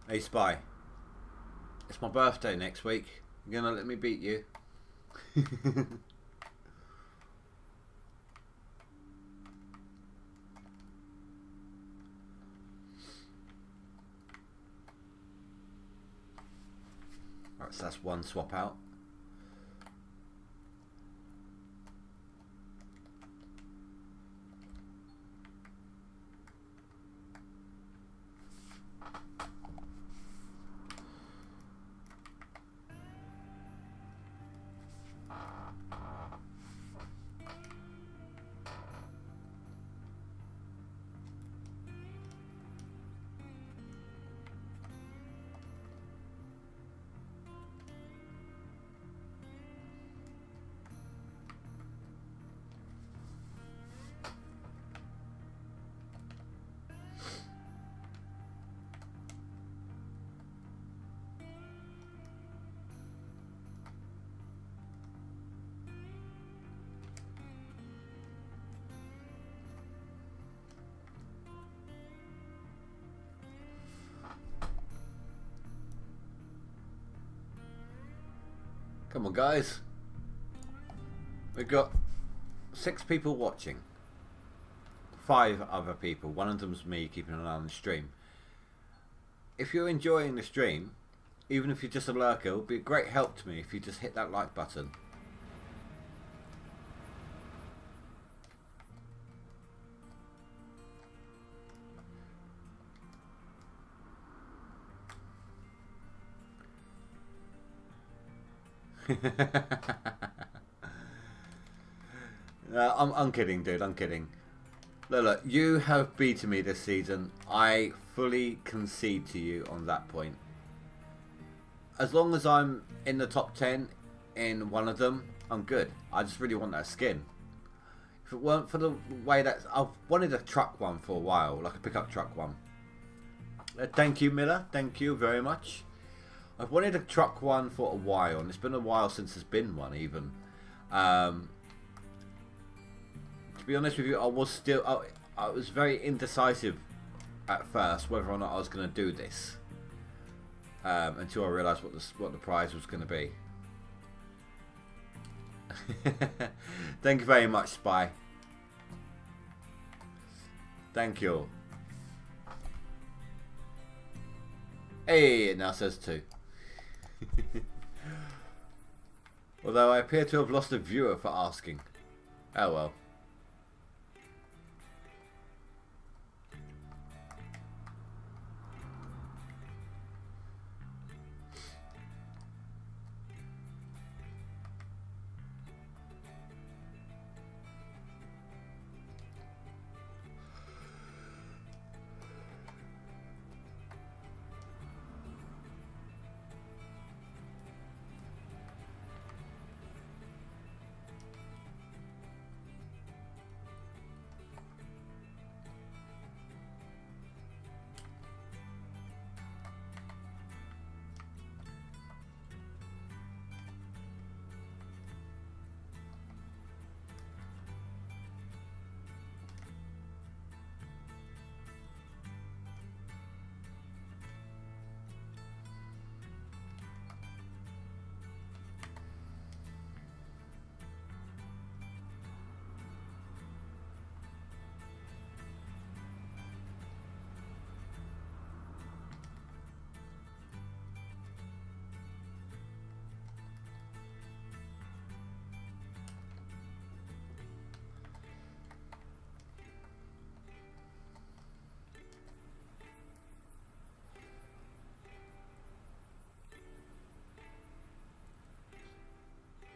Hey Spy, it's my birthday next week. You're gonna let me beat you? Right, so that's one swap out. Come on guys, we've got 6 people watching, 5 other people, one of them's me keeping an eye on the stream. If you're enjoying the stream, even if you're just a lurker, it would be a great help to me if you just hit that like button. I'm kidding, dude. I'm kidding. Look, you have beaten me this season. I fully concede to you on that point. As long as I'm in the top 10 in one of them, I'm good. I just really want that skin. If it weren't for the way that I've wanted a truck one for a while, like a pickup truck one. Thank you, Miller. Thank you very much. I've wanted a truck one for a while, and it's been a while since there's been one even. To be honest with you, I was very indecisive at first whether or not I was going to do this until I realised what the prize was going to be. Thank you very much, Spy. Thank you. Hey, it now says 2. Although I appear to have lost a viewer for asking. Oh well.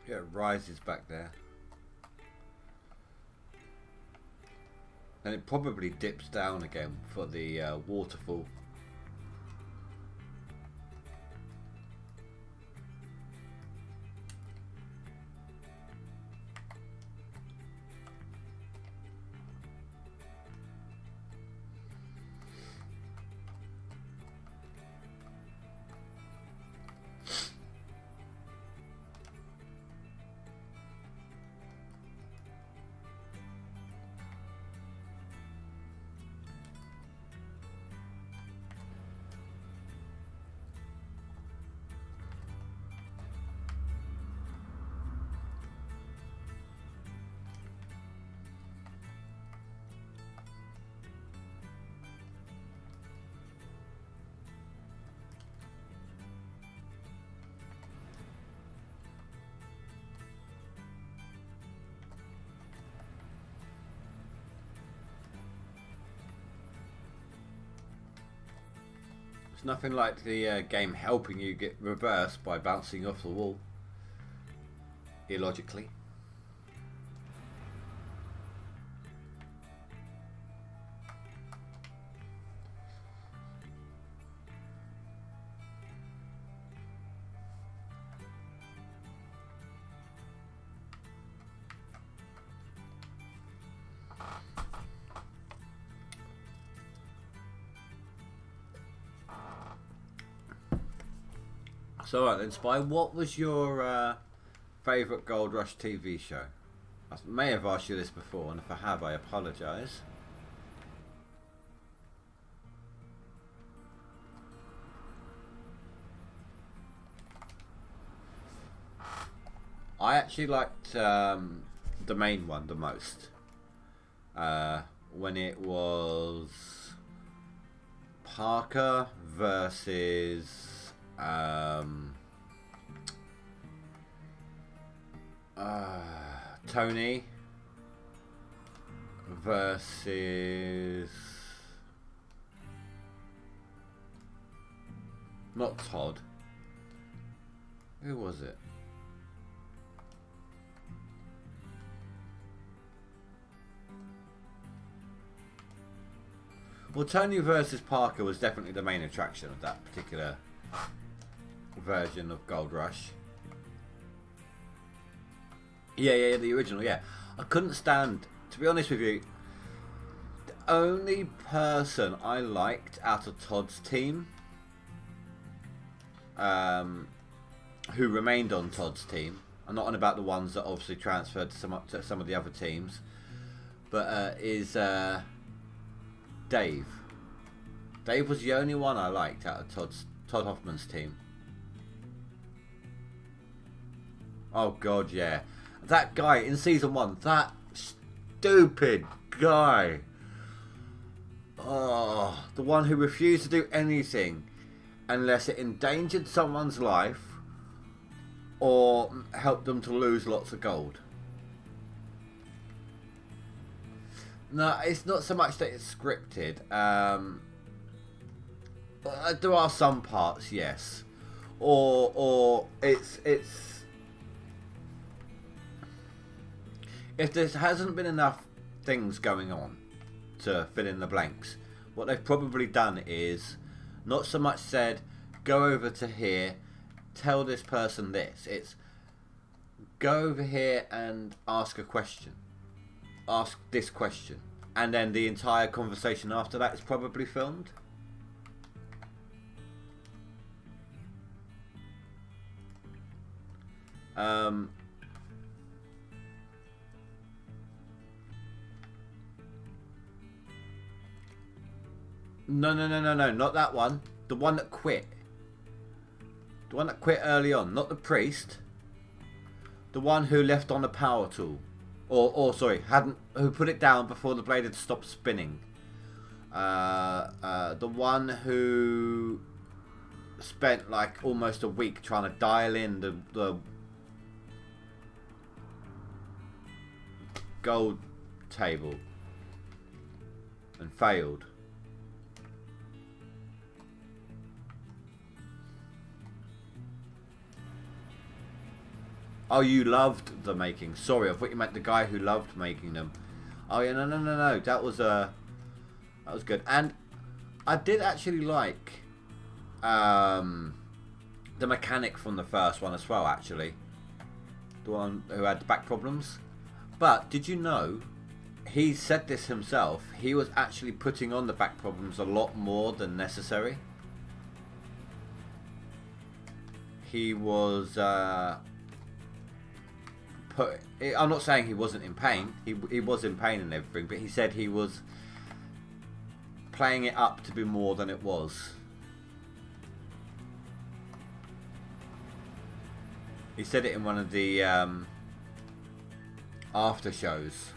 Yeah, it rises back there. And it probably dips down again for the waterfall. Nothing like the game helping you get reversed by bouncing off the wall illogically. So alright then, Spy, what was your favourite GoldRush TV show? I may have asked you this before, and if I have, I apologise. I actually liked the main one the most. When it was Parker versus Tony versus not Todd. Who was it? Well, Tony versus Parker was definitely the main attraction of that particular version of GoldRush. Yeah, the original, yeah. I couldn't stand, to be honest with you, the only person I liked out of Todd's team, who remained on Todd's team, I'm not on about the ones that obviously transferred to some of the other teams, but is Dave. Dave was the only one I liked out of Todd Hoffman's team. Oh god, yeah. That guy in season 1, that stupid guy. Oh, the one who refused to do anything unless it endangered someone's life or helped them to lose lots of gold. No, it's not so much that it's scripted. There are some parts, yes, or it's if there hasn't been enough things going on to fill in the blanks, what they've probably done is not so much said, go over to here, tell this person this. It's go over here and ask a question. Ask this question. And then the entire conversation after that is probably filmed. No, not that one. The one that quit. The one that quit early on, not the priest. The one who left on a power tool. Or sorry, who put it down before the blade had stopped spinning. The one who spent like almost a week trying to dial in the gold table and failed. Oh, you loved the making. Sorry, I thought you meant the guy who loved making them. Oh yeah, no. That was good, and I did actually like the mechanic from the first one as well. Actually, the one who had the back problems. But did you know? He said this himself. He was actually putting on the back problems a lot more than necessary. He was. I'm not saying he wasn't in pain. He was in pain and everything, but he said he was playing it up to be more than it was. He said it in one of the after shows.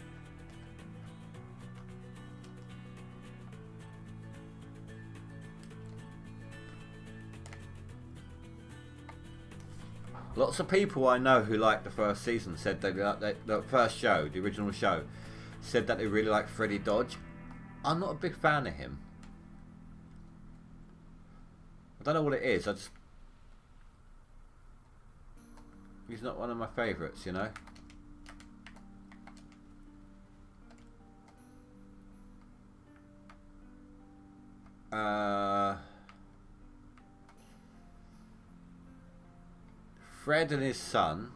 Lots of people I know who liked the first season said they liked the first show, the original show, said that they really liked Freddie Dodge. I'm not a big fan of him. I don't know what it is. He's not one of my favourites, you know. Fred and his son,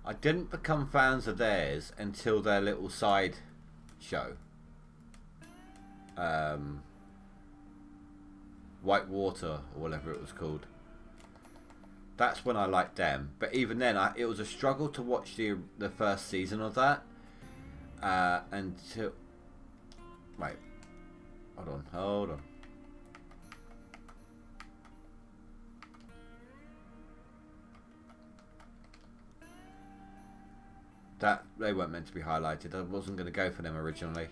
I didn't become fans of theirs until their little side show. White Water or whatever it was called. That's when I liked them. But even then, it was a struggle to watch the first season of that. Until... Wait. Hold on. That they weren't meant to be highlighted. I wasn't going to go for them originally.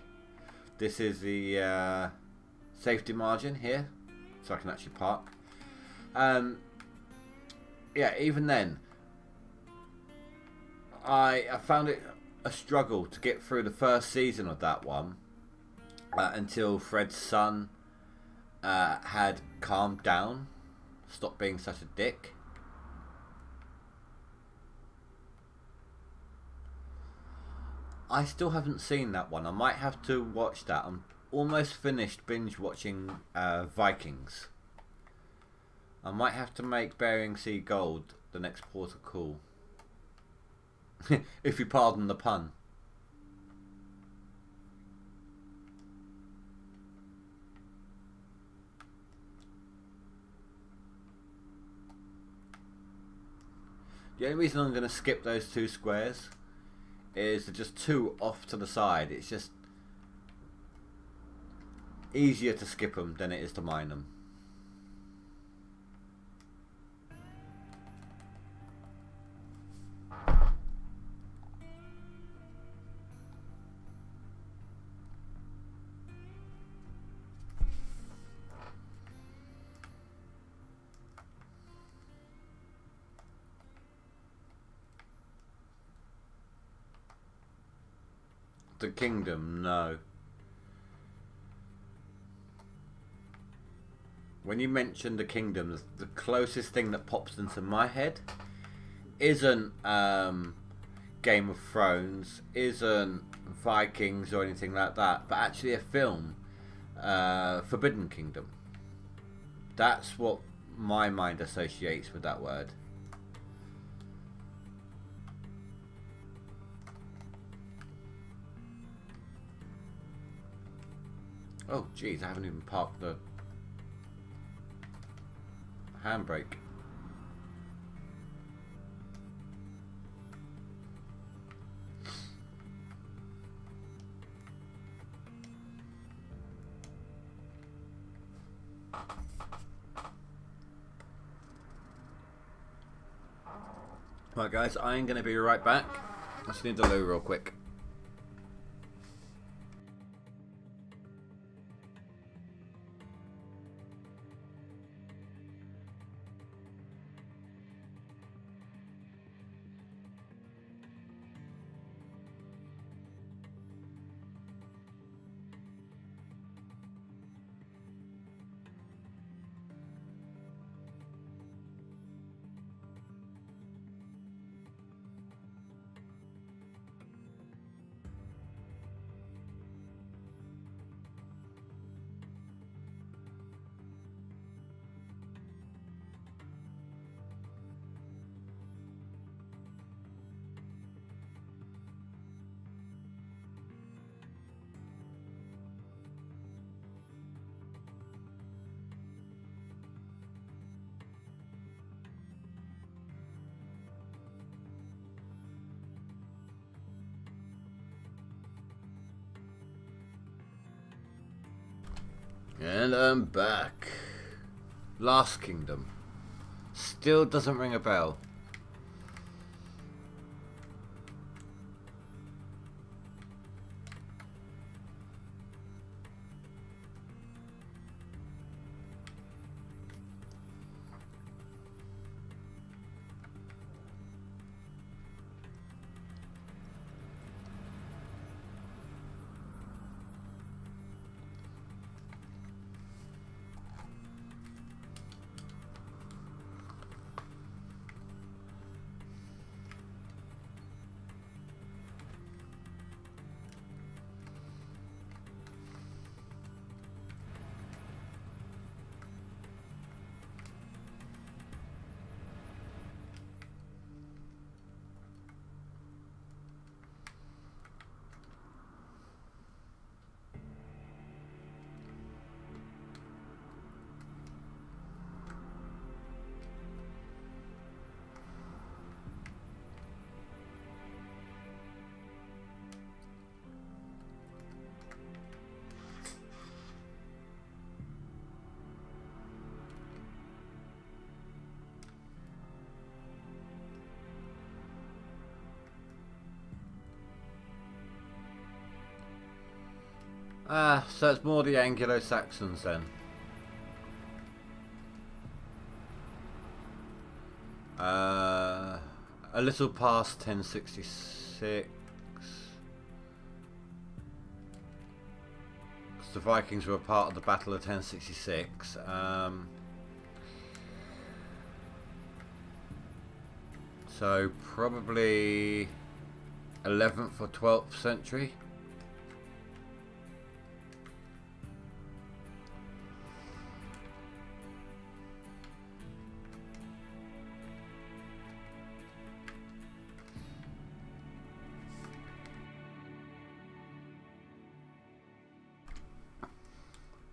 This is the safety margin here, so I can actually park. Yeah, even then, I found it a struggle to get through the first season of that one until Fred's son had calmed down, stopped being such a dick. I still haven't seen that one. I might have to watch that. I'm almost finished binge watching Vikings. I might have to make Bering Sea Gold the next port of call. If you pardon the pun. The only reason I'm going to skip those two squares is just two off to the side. It's just easier to skip them than it is to mine them. The kingdom, no. When you mention the kingdom, the closest thing that pops into my head isn't Game of Thrones, isn't Vikings or anything like that, but actually a film, Forbidden Kingdom. That's what my mind associates with that word. Oh, geez, I haven't even parked the handbrake. Right, guys, I'm going to be right back. I just need to loo real quick. And I'm back. Last Kingdom. Still doesn't ring a bell. Ah, so it's more the Anglo-Saxons then. A little past 1066. The Vikings were a part of the Battle of 1066. So probably 11th or 12th century.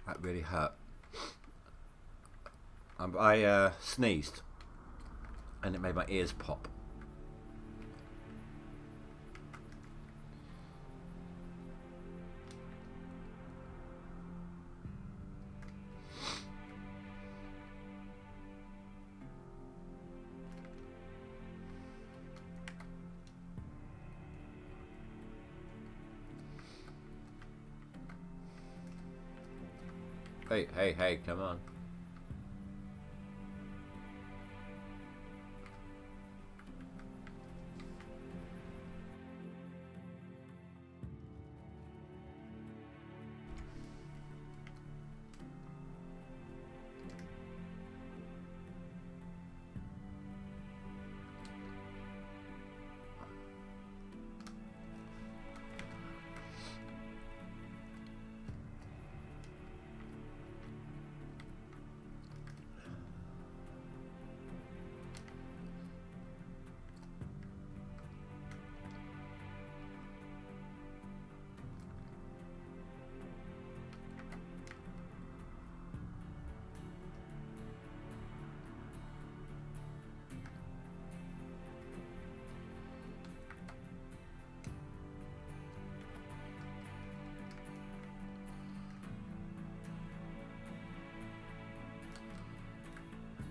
That really hurt. I sneezed and it made my ears pop. Hey, hey, hey, come on.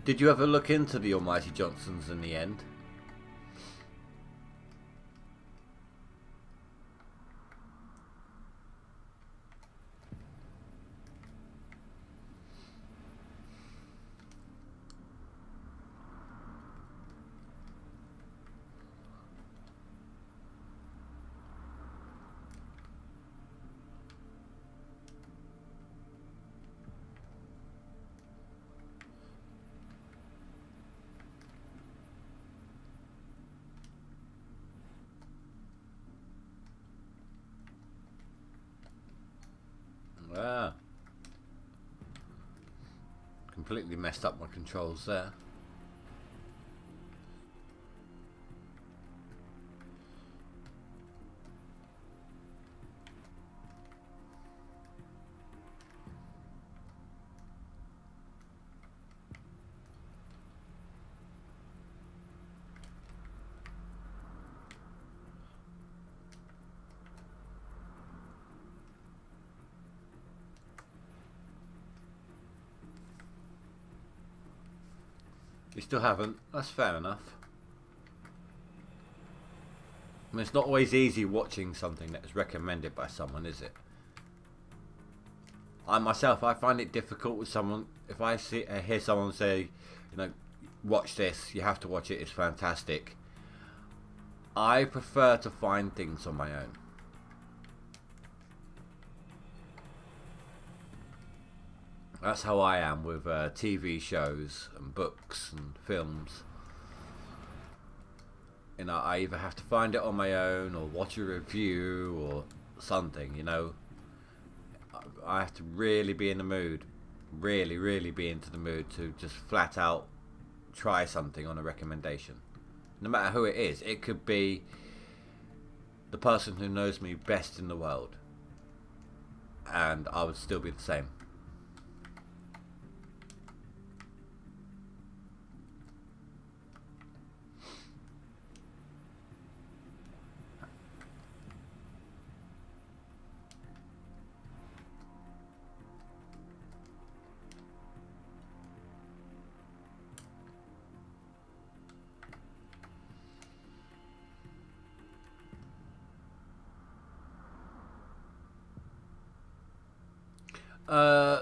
Did you ever look into the Almighty Johnsons in the end? Ah, completely messed up my controls there. You still haven't? That's fair enough. I mean, it's not always easy watching something that is recommended by someone, is it? I myself, I find it difficult with someone. If I hear someone say, you know, watch this, you have to watch it, it's fantastic. I prefer to find things on my own. That's how I am with TV shows and books and films. You know, I either have to find it on my own or watch a review or something, you know. I have to really be in the mood, really be into the mood to just flat out try something on a recommendation. No matter who it is. It could be the person who knows me best in the world, and I would still be the same.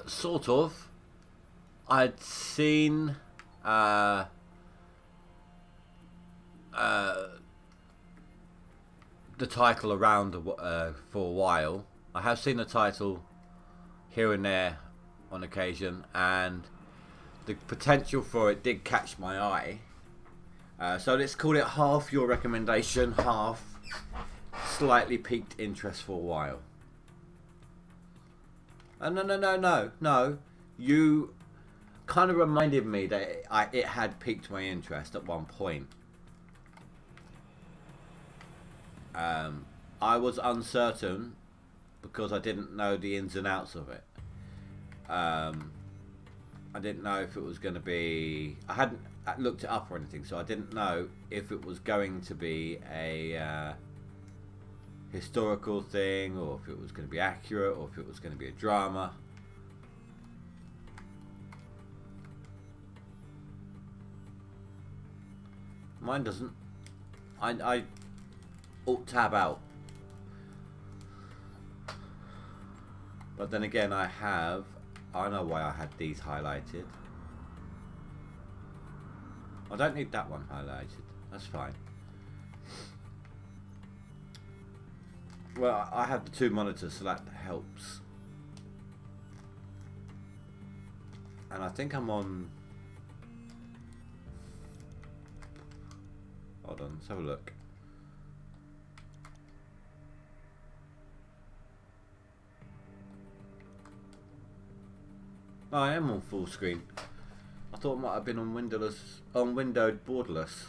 Sort of. I'd seen the title around for a while. I have seen the title here and there on occasion, and the potential for it did catch my eye. So let's call it half your recommendation, half slightly piqued interest for a while. No. You kind of reminded me that it had piqued my interest at one point. I was uncertain because I didn't know the ins and outs of it. I didn't know if it was going to be... I hadn't looked it up or anything, so I didn't know if it was going to be a historical thing, or if it was going to be accurate, or if it was going to be a drama. Mine doesn't. I alt tab out. But then again, I have I know why I had these highlighted. I don't need that one highlighted. That's fine. Well, I have the 2 monitors, so that helps. And I think I'm on... Hold on, let's have a look. Oh, I am on full screen. I thought it might have been on windowed borderless.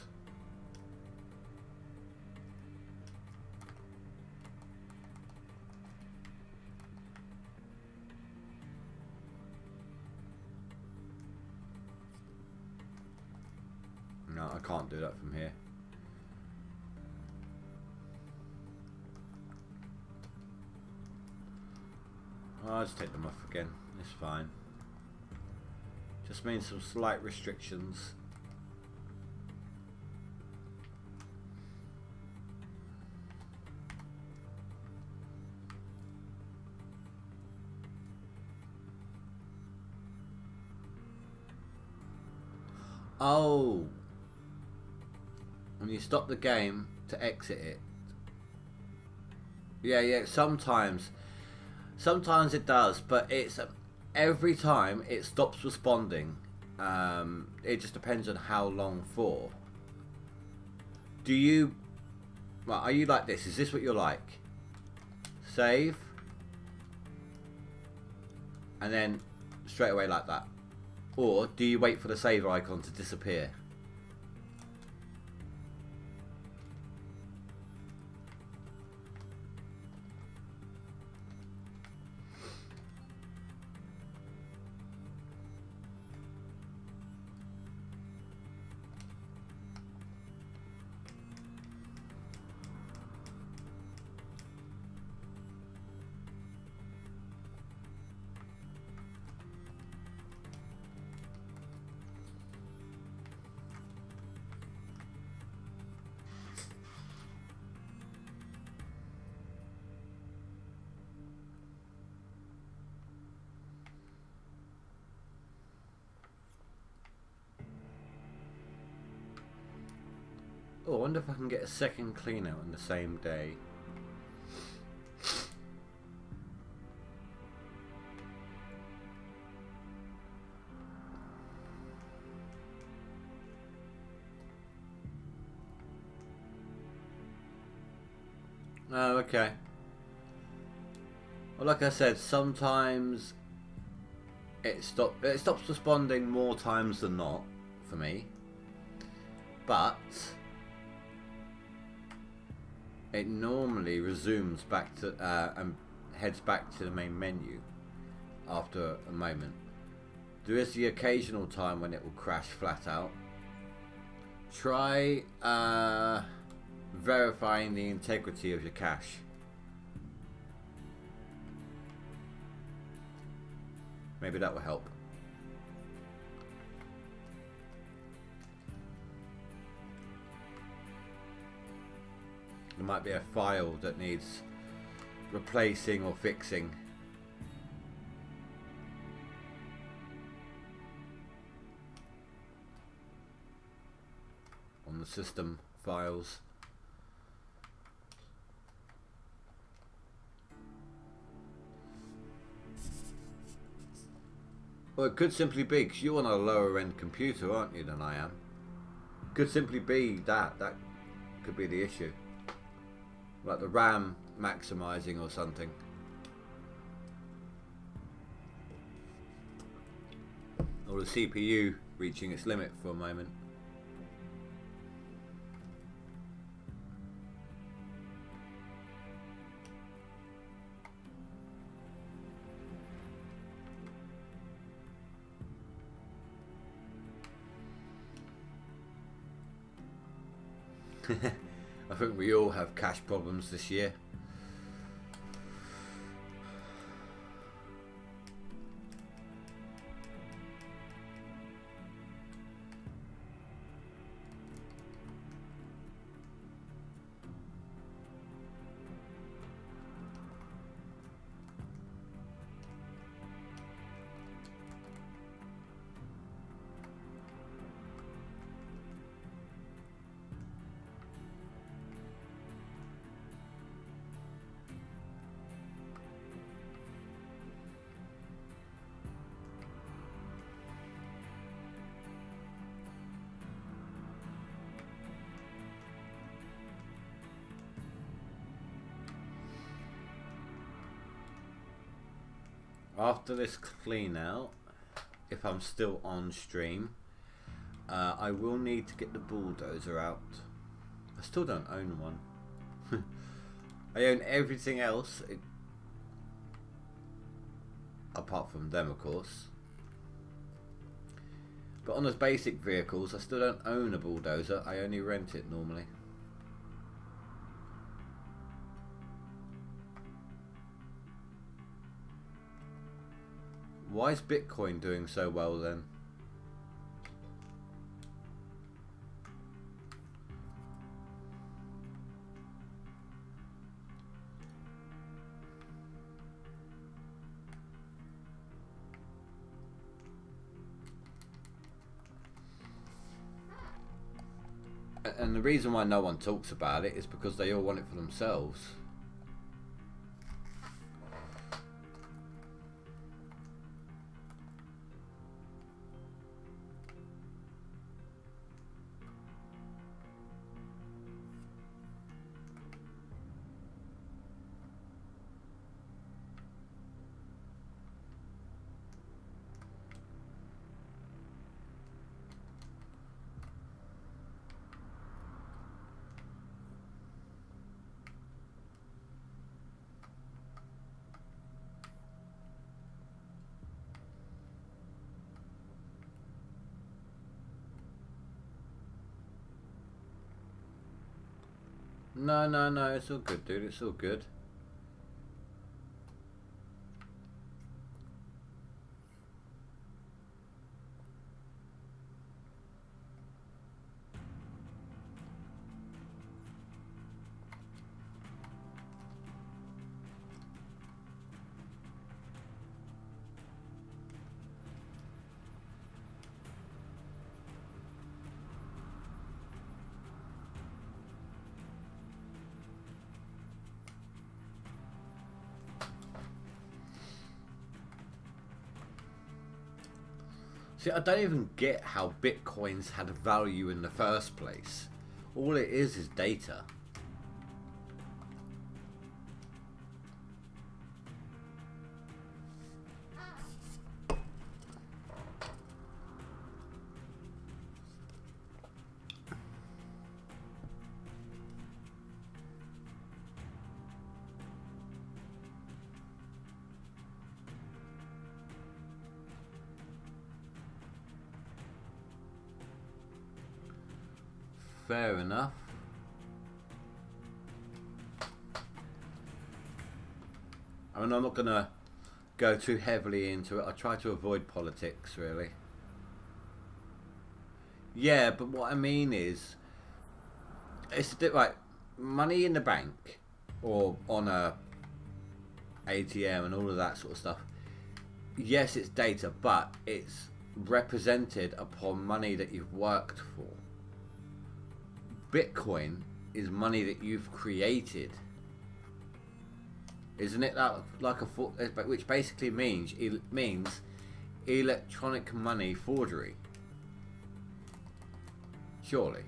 No, I can't do that from here. I'll just take them off again. It's fine. Just means some slight restrictions. Oh, when you stop the game to exit it. Yeah, sometimes it does, but it's every time it stops responding. It just depends on how long for. Well, are you like this? Is this what you're like? Save, and then straight away like that? Or do you wait for the save icon to disappear? Oh, I wonder if I can get a second clean out on the same day. Oh, okay. Well, like I said, sometimes it stops responding more times than not for me, but it normally resumes back to and heads back to the main menu after a moment. There is the occasional time when it will crash flat out. Try verifying the integrity of your cache. Maybe that will help. There might be a file that needs replacing or fixing. On the system files. Well, it could simply be because you're on a lower end computer, aren't you, than I am. Could simply be that could be the issue. Like the RAM maximizing or something. Or the CPU reaching its limit for a moment. I think we all have cache problems this year. after this clean out, if I'm still on stream, I will need to get the bulldozer out. I still don't own one. I own everything else apart from them, of course. But on those basic vehicles, I still don't own a bulldozer. I only rent it normally. Why is Bitcoin doing so well then? And the reason why no one talks about it is because they all want it for themselves. No, it's all good, dude. It's all good. See, I don't even get how bitcoins had value in the first place. All it is data. Fair enough. I mean, I'm not going to go too heavily into it. I try to avoid politics, really. Yeah, but what I mean is, it's a bit like money in the bank or on a ATM and all of that sort of stuff. Yes, it's data, but it's represented upon money that you've worked for. Bitcoin is money that you've created, isn't it? Like which basically means electronic money forgery. Surely.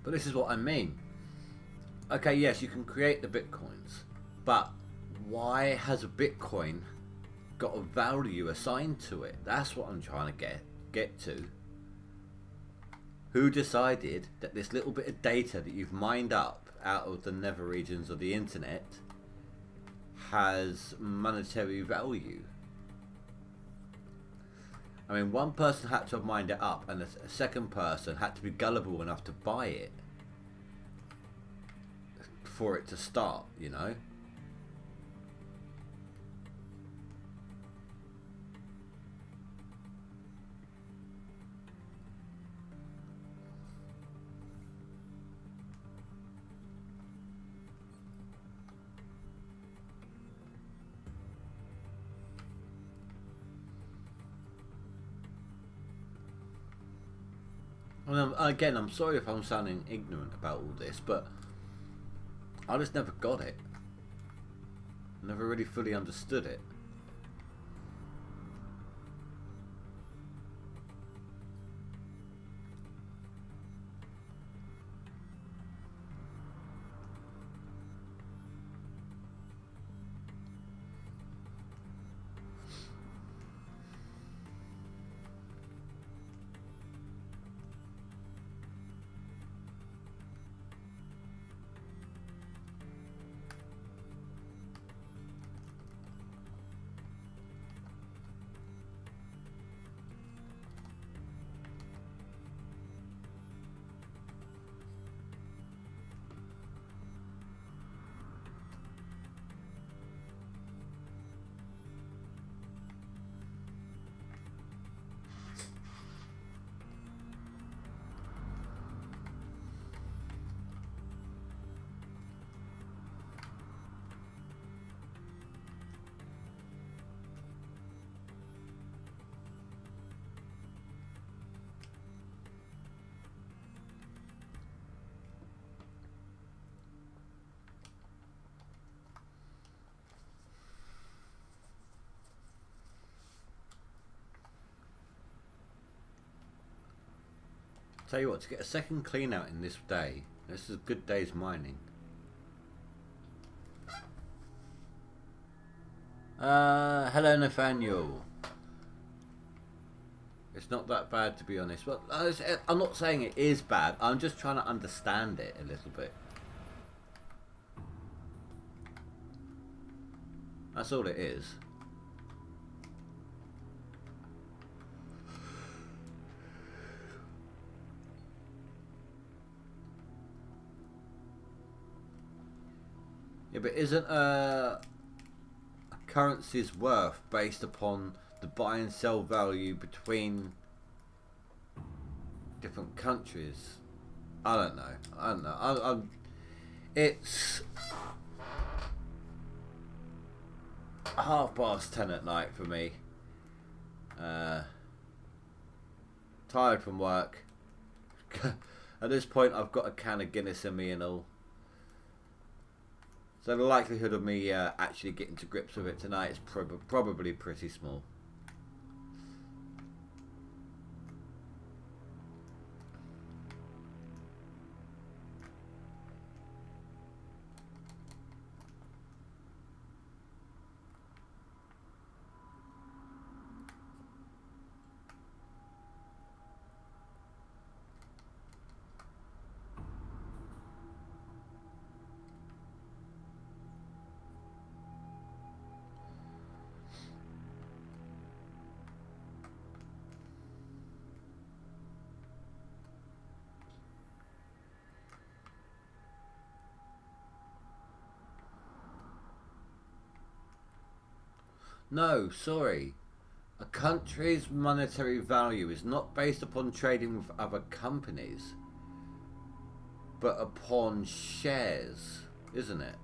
But this is what I mean. Okay, yes, you can create the bitcoins, but why has a bitcoin got a value assigned to it? That's what I'm trying to get to. Who decided that this little bit of data that you've mined up out of the nether regions of the internet has monetary value? I mean, one person had to have mined it up, and a second person had to be gullible enough to buy it for it to start, you know? And again, I'm sorry if I'm sounding ignorant about all this, but I just never got it. Never really fully understood it. Tell you what, to get a second clean out in this day, this is a good day's mining. Hello Nathaniel. It's not that bad, to be honest. But I'm not saying it is bad. I'm just trying to understand it a little bit. That's all it is. Yeah, but isn't a currency's worth based upon the buy and sell value between different countries? I don't know. It's 10:30 at night for me. Tired from work. At this point, I've got a can of Guinness in me and all. So the likelihood of me actually getting to grips with it tonight is probably pretty small. No, sorry. A country's monetary value is not based upon trading with other companies, but upon shares, isn't it?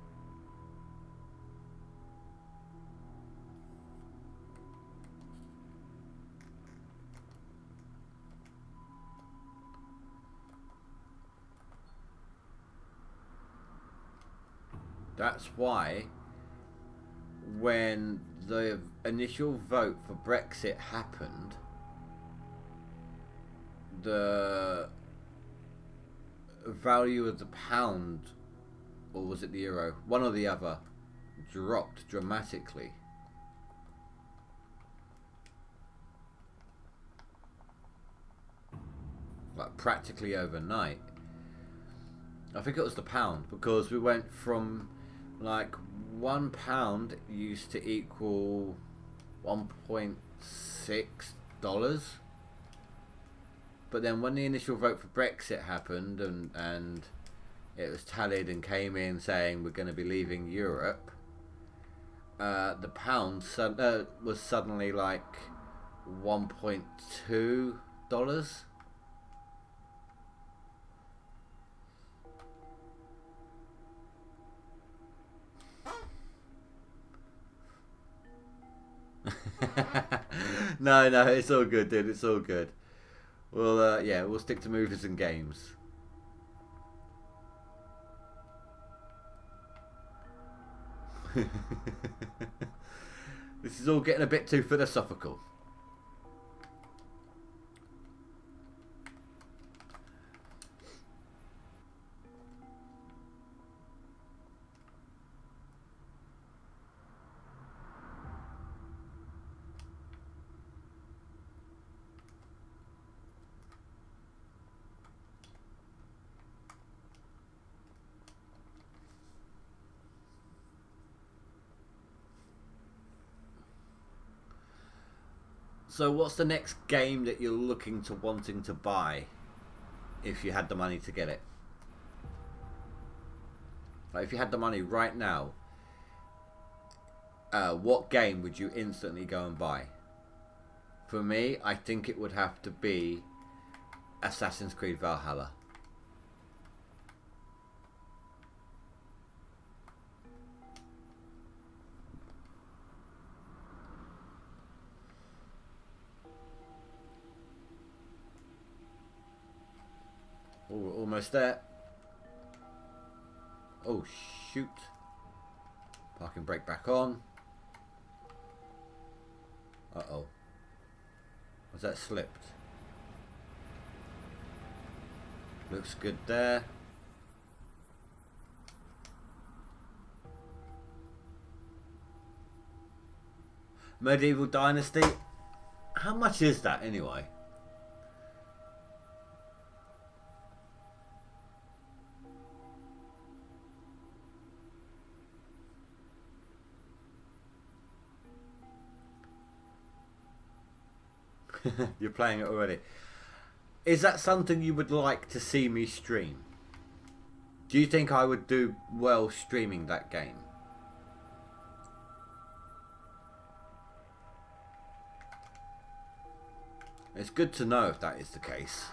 That's why when the initial vote for Brexit happened, the value of the pound, or was it the euro, one or the other, dropped dramatically. Like practically overnight. I think it was the pound, because we went from like £1 used to equal $1.6, but then when the initial vote for Brexit happened and it was tallied and came in saying we're going to be leaving Europe, the pound was suddenly like $1.2. No, it's all good, dude. It's all good. Well, yeah, we'll stick to movies and games. This is all getting a bit too philosophical. So what's the next game that you're looking to wanting to buy if you had the money to get it? Like if you had the money right now, what game would you instantly go and buy? For me, I think it would have to be Assassin's Creed Valhalla. Oh, we're almost there. Oh shoot. Parking brake back on. Uh-oh. Was that slipped? Looks good there. Medieval Dynasty. How much is that anyway? You're playing it already. Is that something you would like to see me stream? Do you think I would do well streaming that game? It's good to know if that is the case.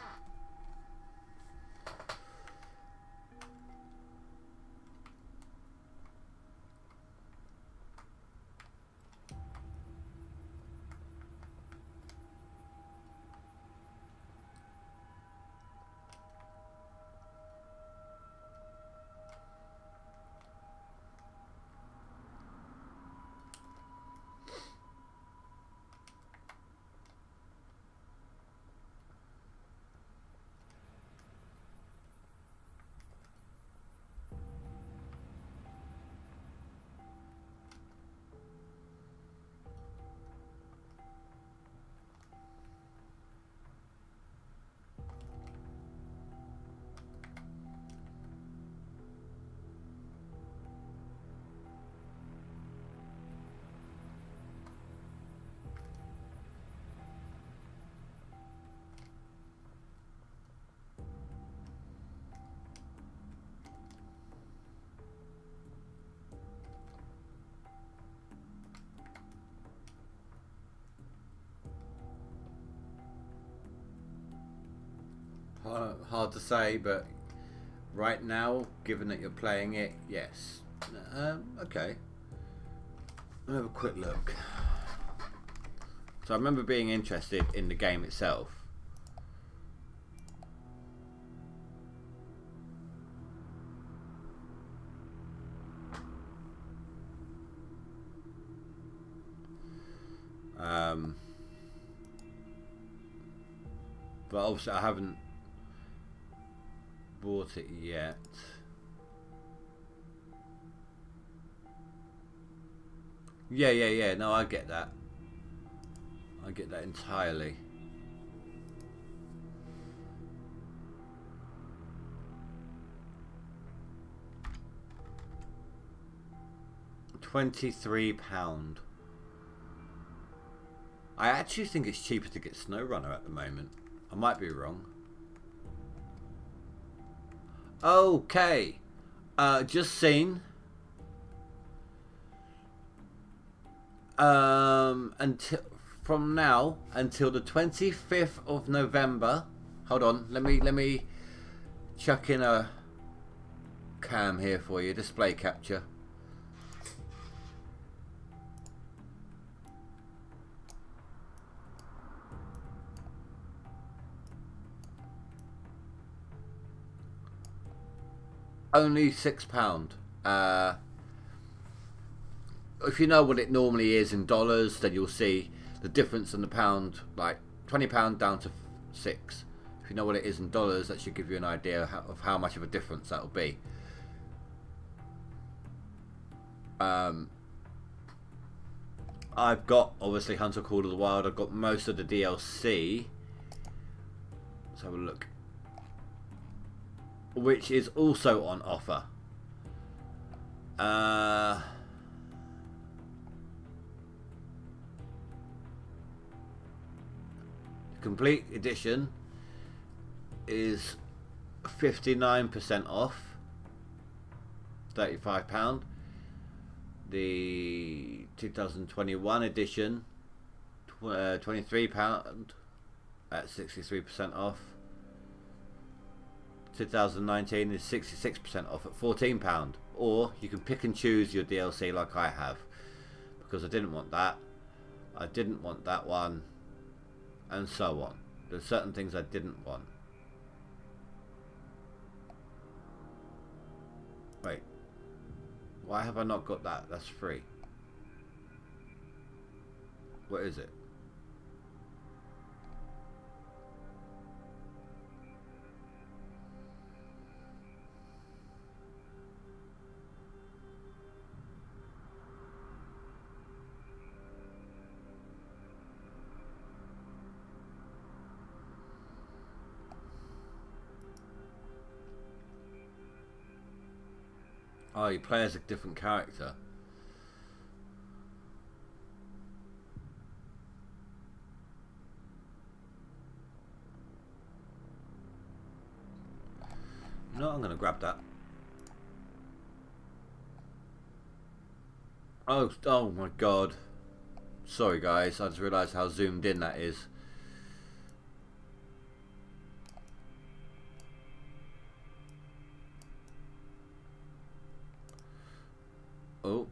Hard to say, but right now, given that you're playing it, yes. Okay. Let me have a quick look. So I remember being interested in the game itself. But obviously I haven't bought it yet. Yeah. No, I get that. I get that entirely. £23. I actually think it's cheaper to get SnowRunner at the moment. I might be wrong. Okay. Just seen. Until from now until the 25th of November. Hold on. Let me chuck in a cam here for you. Display capture. Only £6. If you know what it normally is in dollars, then you'll see the difference in the pound, like £20 down to £6. If you know what it is in dollars, that should give you an idea of how much of a difference that'll be. I've got obviously Hunter Call of the Wild. I've got most of the DLC. Let's have a look. Which is also on offer. The complete edition is 59% off, £35. The 2021 edition, £23 at 63% off. 2019 is 66% off at £14. Or you can pick and choose your DLC like I have, because I didn't want that, I didn't want that one, and so on. There's certain things I didn't want. Wait, why have I not got that? That's free. What is it? Oh, you play as a different character. No, I'm gonna grab that. Oh my god. Sorry guys, I just realised how zoomed in that is. Oh.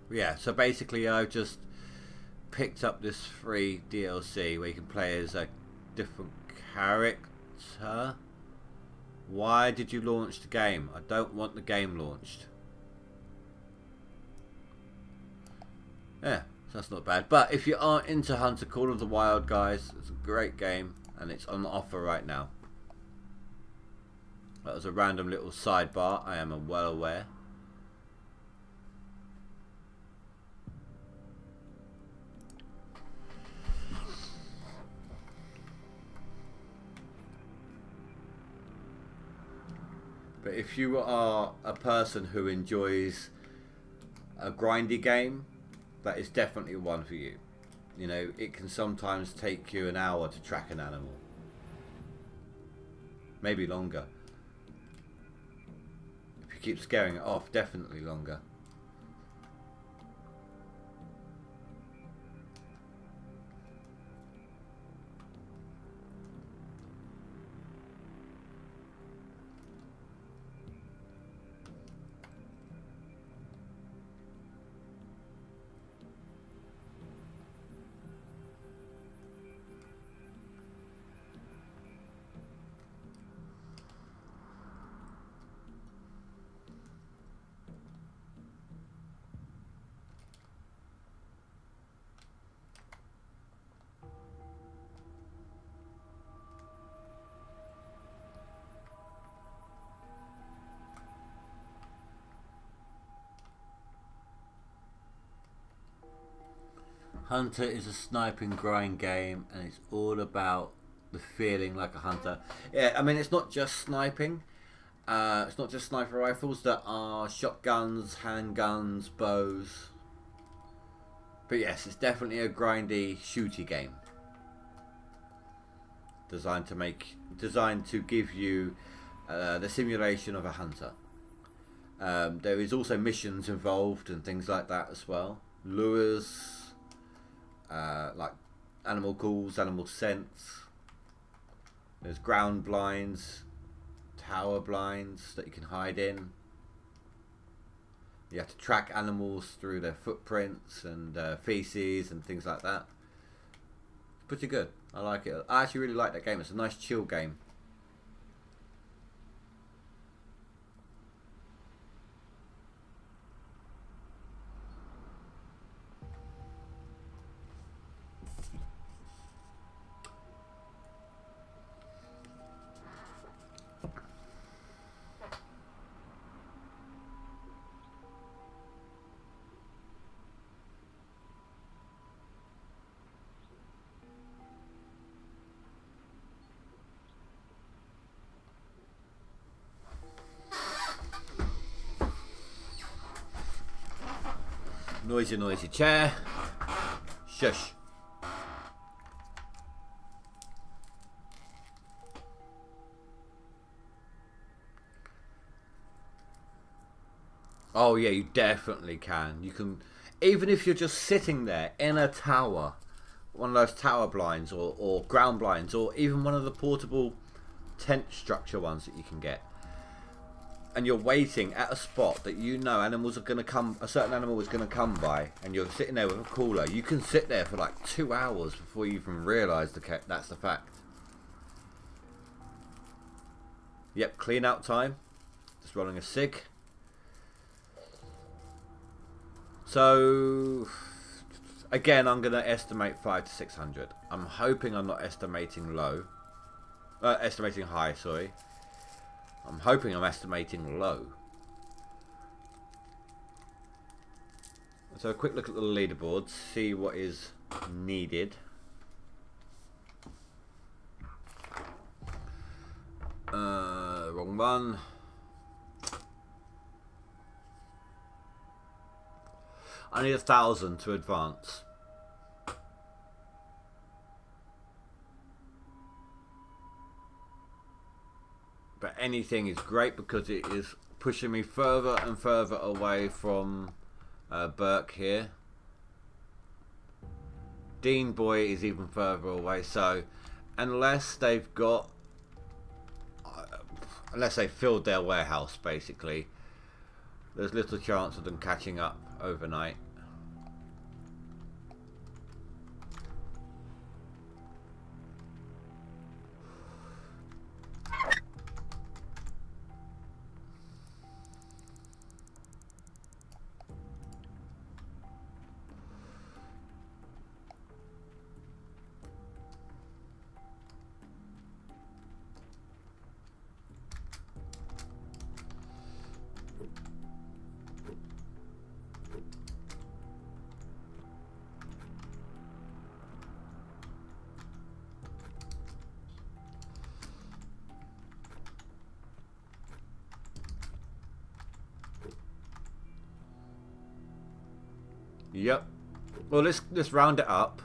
Yeah, so basically I just picked up this free DLC where you can play as a different character. Why did you launch the game? I don't want the game launched. Yeah, so that's not bad. But if you aren't into Hunter Call of the Wild, guys, it's a great game and it's on offer right now. That was a random little sidebar, I am well aware. But if you are a person who enjoys a grindy game, that is definitely one for you. You know, it can sometimes take you an hour to track an animal. Maybe longer. If you keep scaring it off, definitely longer. Hunter is a sniping grind game and it's all about the feeling like a hunter. Yeah, I mean, it's not just sniping. It's not just sniper rifles. There are shotguns, handguns, bows. But yes, it's definitely a grindy, shooty game. Designed to give you the simulation of a hunter. There is also missions involved and things like that as well. Lures. Like animal calls, animal scents. There's ground blinds, tower blinds that you can hide in. You have to track animals through their footprints and feces and things like that. It's pretty good. I like it. I actually really like that game. It's a nice chill game. Noisy, noisy chair. Shush. Oh yeah, you definitely can. You can, even if you're just sitting there in a tower, one of those tower blinds or ground blinds, or even one of the portable tent structure ones that you can get. And you're waiting at a spot that you know animals are going to come, a certain animal is going to come by, and you're sitting there with a cooler. You can sit there for like 2 hours before you even realise that's the fact. Yep, clean out time. Just rolling a cig. So, again, I'm going to estimate 500 to 600. I'm hoping I'm not estimating low. Estimating high, sorry. I'm hoping I'm estimating low. So a quick look at the leaderboards, see what is needed. Wrong one. I need 1,000 to advance. But anything is great because it is pushing me further and further away from Burke here. Dean Boy is even further away, so unless they've got unless they filled their warehouse, basically there's little chance of them catching up overnight. Yep. Well, let's round it up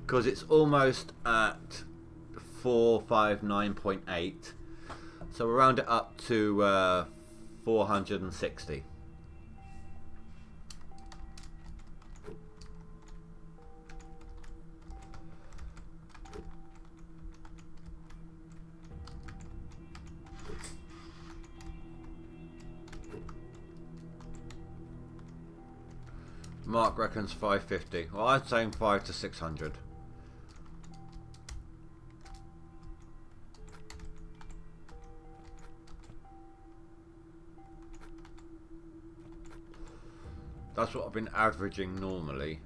because it's almost at 459.8. So we'll round it up to 460. Mark reckons 550. Well, I'm saying 5 to 600. That's what I've been averaging normally.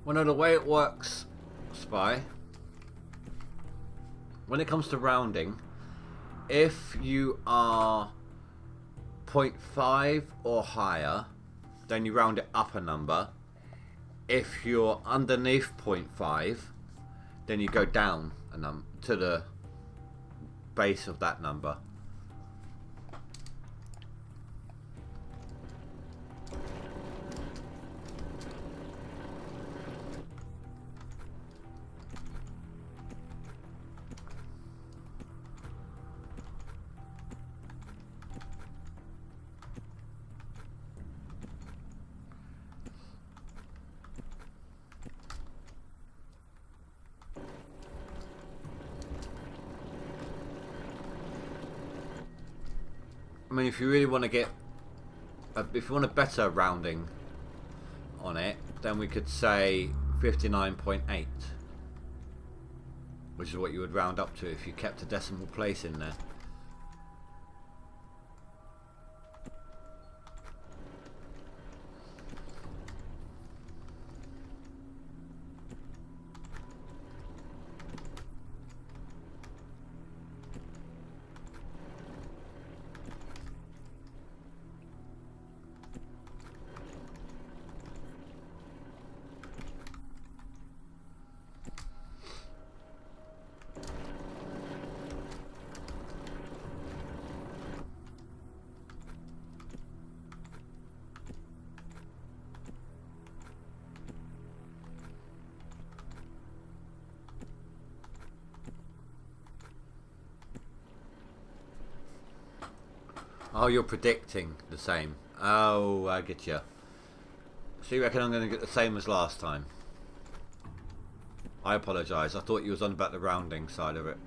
Well, no, the way it works, Spy, when it comes to rounding, if you are 0.5 or higher, then you round it up a number. If you're underneath 0.5, then you go down a to the base of that number. I mean, if you really want to get, if you want a better rounding on it, then we could say 59.8, which is what you would round up to if you kept a decimal place in there. Oh, you're predicting the same. Oh, I get you. So you reckon I'm going to get the same as last time? I apologise. I thought you was on about the rounding side of it.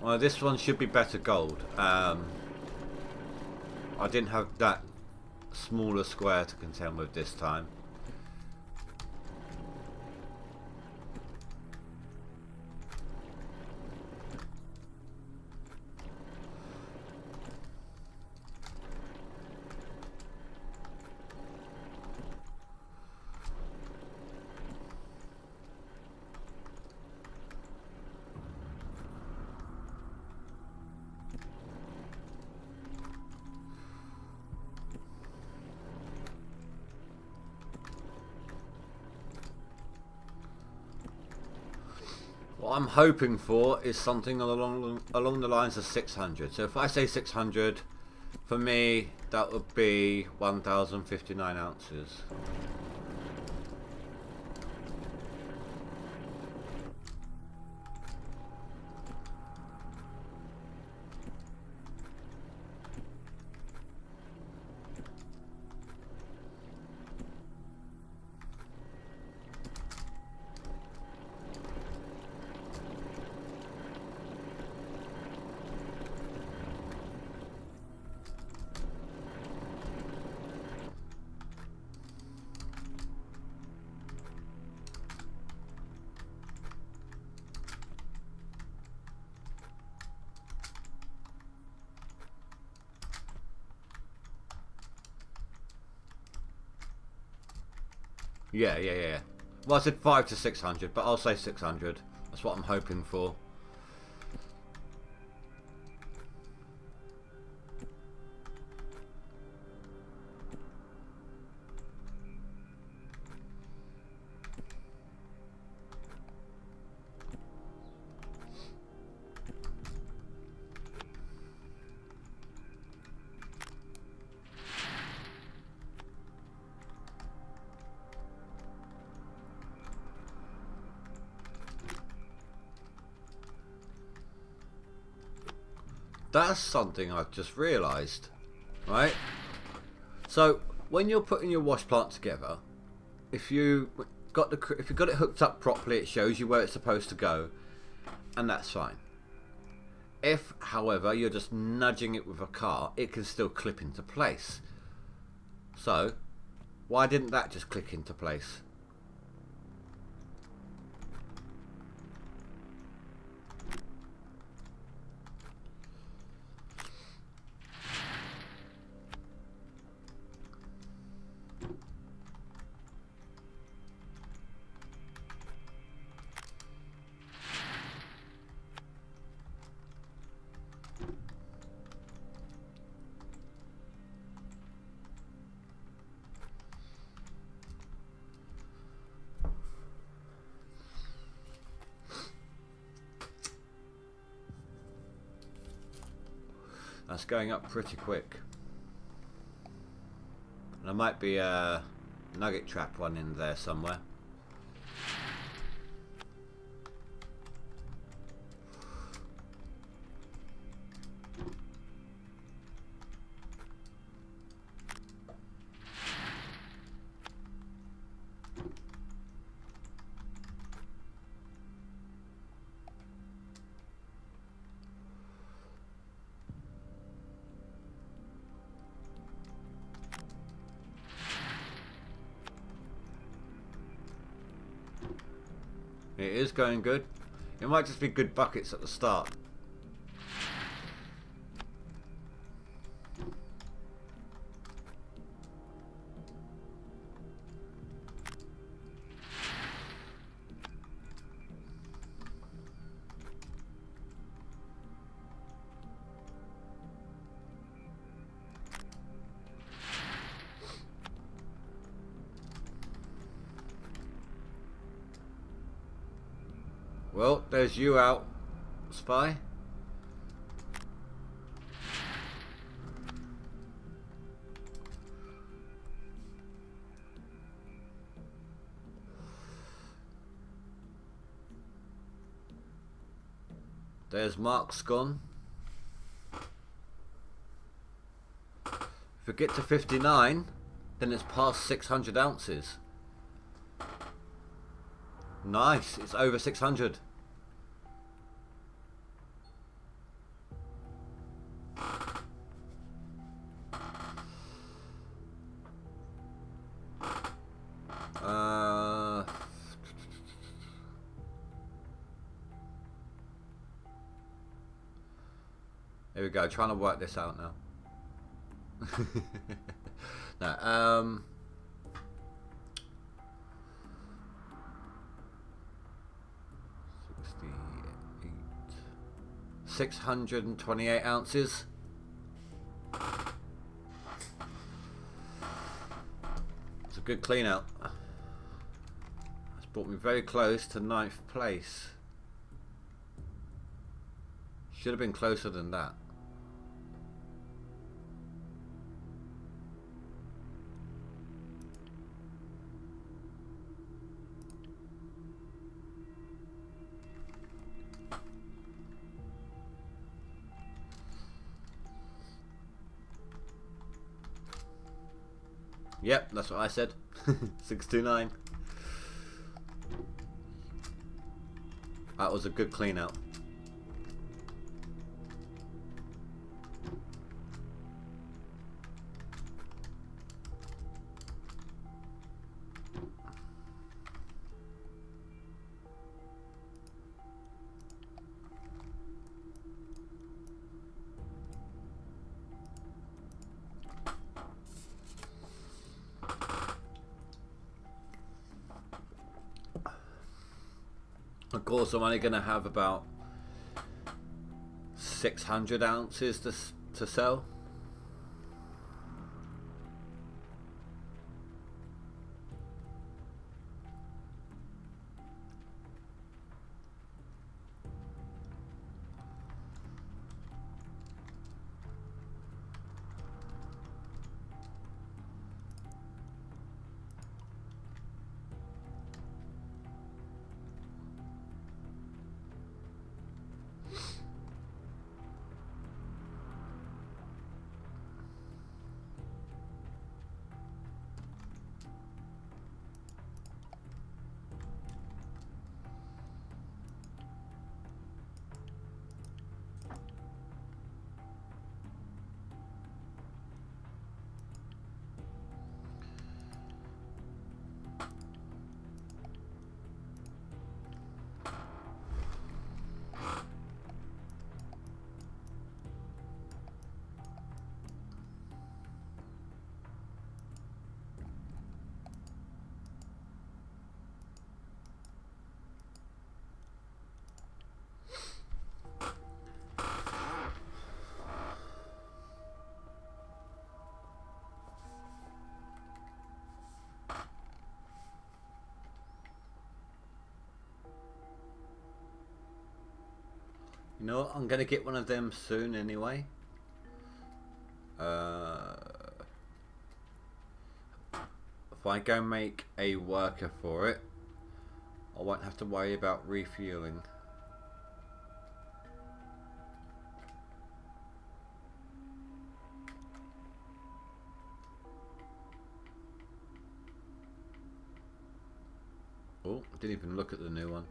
Well, this one should be better gold. I didn't have that smaller square to contend with this time. What I'm hoping for is something along the lines of 600. So if I say 600, for me that would be 1,059 ounces. Yeah. Well, I said 5 to 600, but I'll say 600. That's what I'm hoping for. That's something I've just realised, right? So when you're putting your wash plant together, if you got it hooked up properly, it shows you where it's supposed to go, and that's fine. If, however, you're just nudging it with a car, it can still clip into place. So why didn't that just click into place? That's going up pretty quick. There might be a nugget trap one in there somewhere. It is going good. It might just be good buckets at the start. Well, there's you out, Spy. There's Mark's gone. If we get to 59, then it's past 600 ounces. Nice, it's over 600. Here we go, trying to work this out now. No, 68, 628 ounces. It's a good clean out. It's brought me very close to 9th place. Should have been closer than that. Yep, that's what I said. 629. That was a good clean out. Of course, I'm only going to have about 600 ounces to sell. You know what? I'm going to get one of them soon anyway. If I go make a worker for it, I won't have to worry about refueling. Oh, I didn't even look at the new one.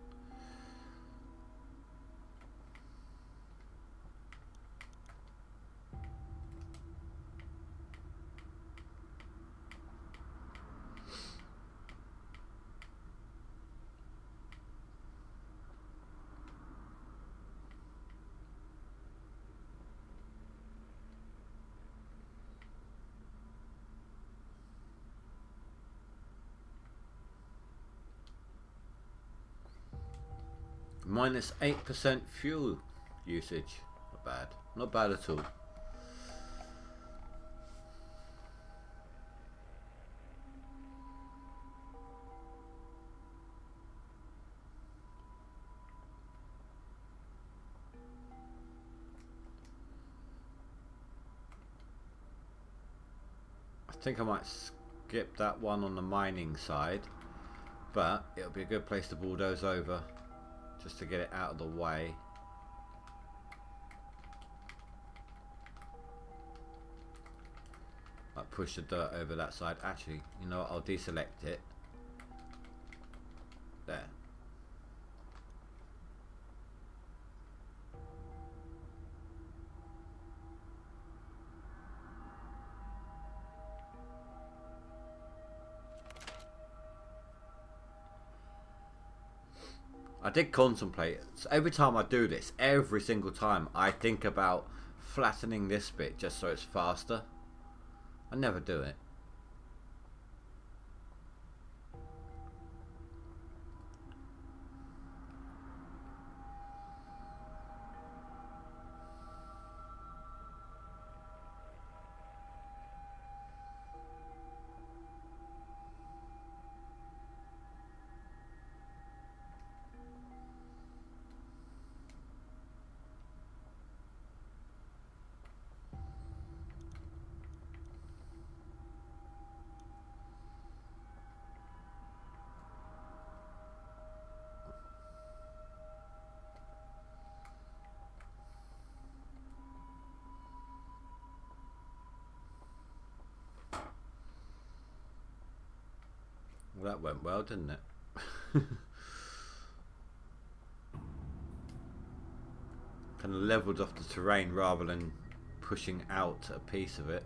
Minus 8% fuel usage. Not bad. Not bad at all. I think I might skip that one on the mining side, but it'll be a good place to bulldoze over. Just to get it out of the way. Like push the dirt over that side. Actually, you know what? I'll deselect it. There. I did contemplate it. So every time I do this, every single time, I think about flattening this bit just so it's faster. I never do it. Well, that went well, didn't it? Kind of leveled off the terrain rather than pushing out a piece of it.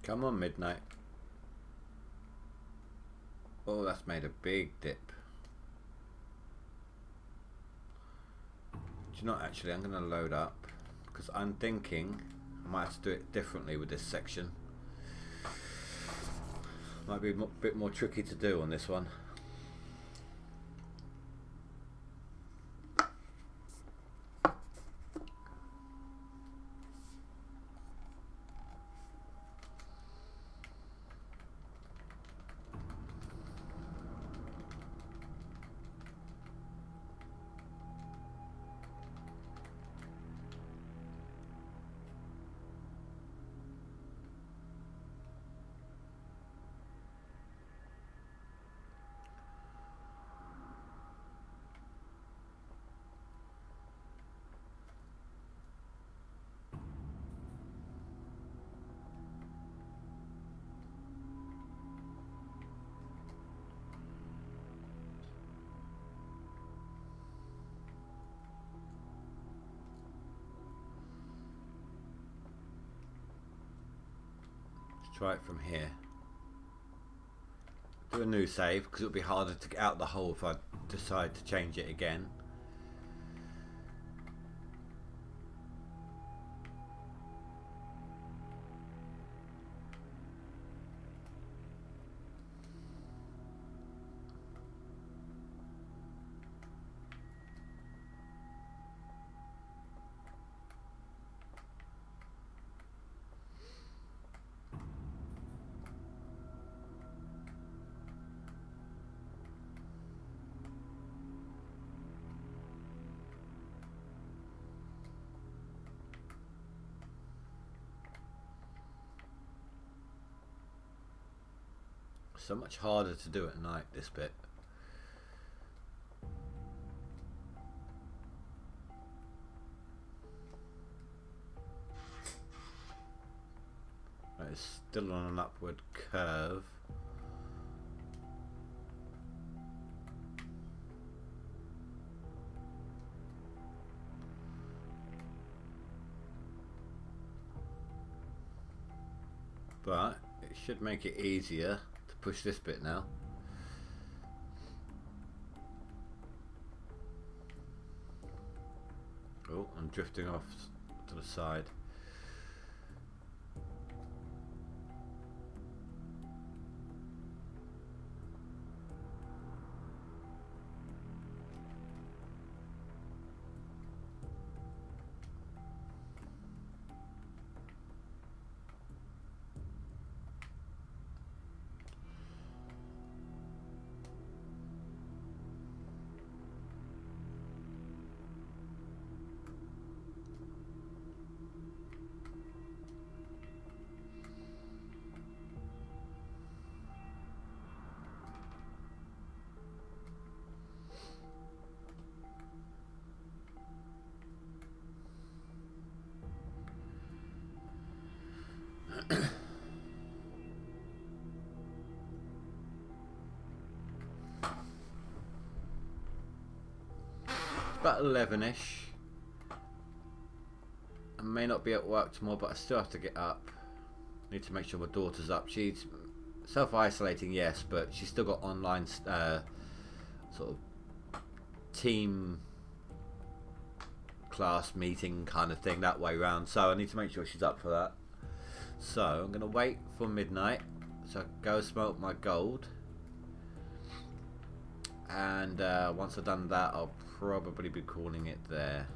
Come on, Midnight. Oh, that's made a big dip. Do you know what, actually, I'm going to load up because I'm thinking I might have to do it differently with this section. Might be a bit more tricky to do on this one. Try it from here. Do a new save because it'll be harder to get out the hole if I decide to change it again. So much harder to do at night, this bit. It's still on an upward curve. But it should make it easier to push this bit now. Oh, I'm drifting off to the side. about 11ish. I may not be at work tomorrow, but I still have to get up. Need to make sure my daughter's up. She's self-isolating, yes, but she's still got online sort of team class meeting kind of thing, that way round. So I need to make sure she's up for that. So I'm going to wait for midnight. So I go smoke my gold. And once I've done that, I'll probably be calling it there.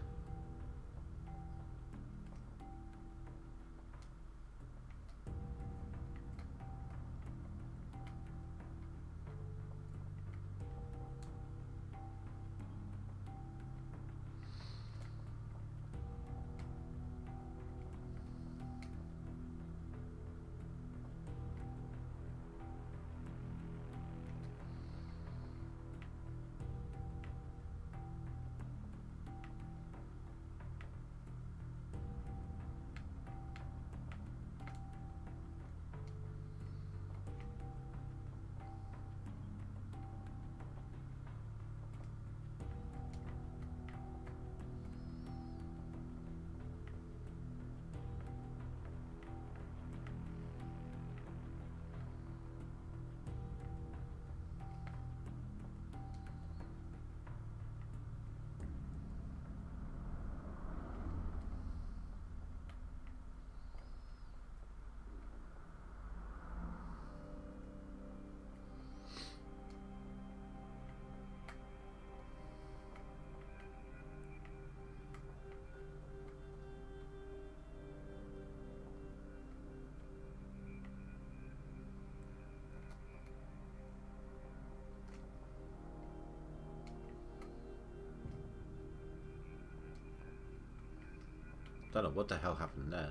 Don't know what the hell happened there.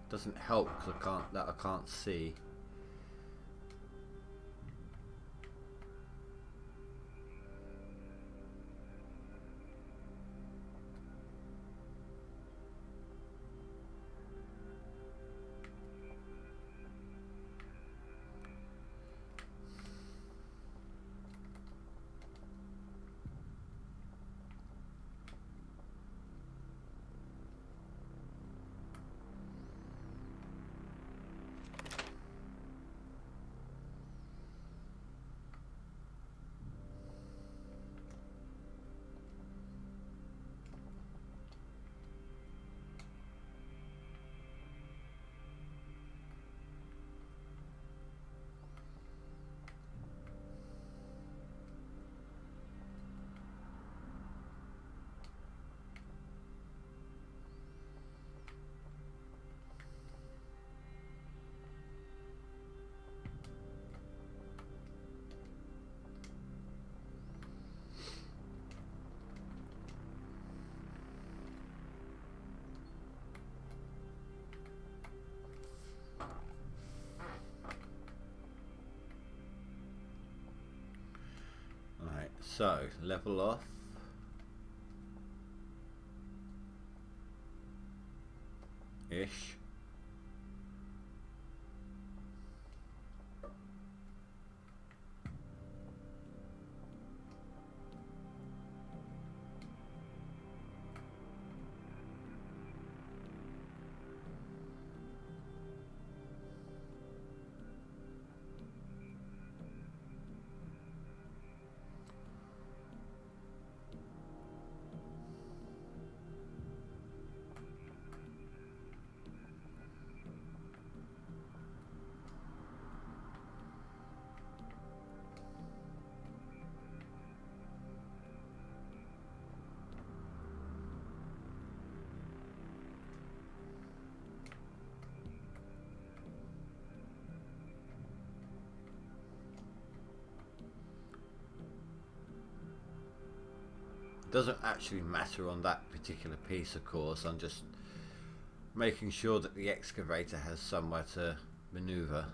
Doesn't help because I can't see. So, level off. Ish. Doesn't actually matter on that particular piece, of course. I'm just making sure that the excavator has somewhere to maneuver.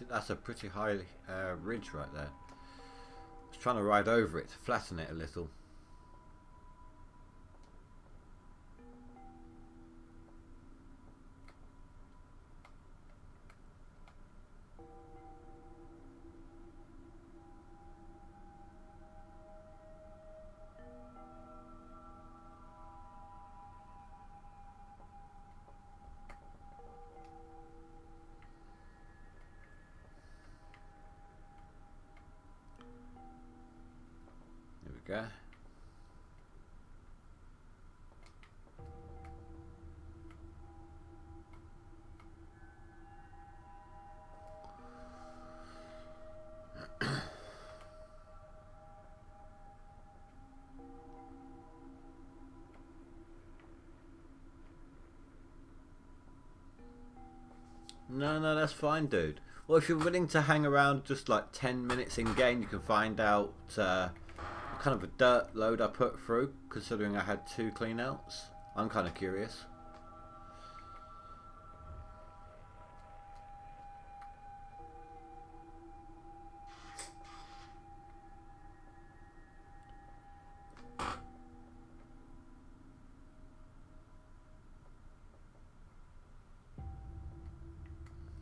That's a pretty high ridge right there. I was trying to ride over it to flatten it a little. There we go. No, that's fine, dude. Well, if you're willing to hang around just like 10 minutes in game, you can find out what kind of a dirt load I put through, considering I had 2 cleanouts. I'm kind of curious.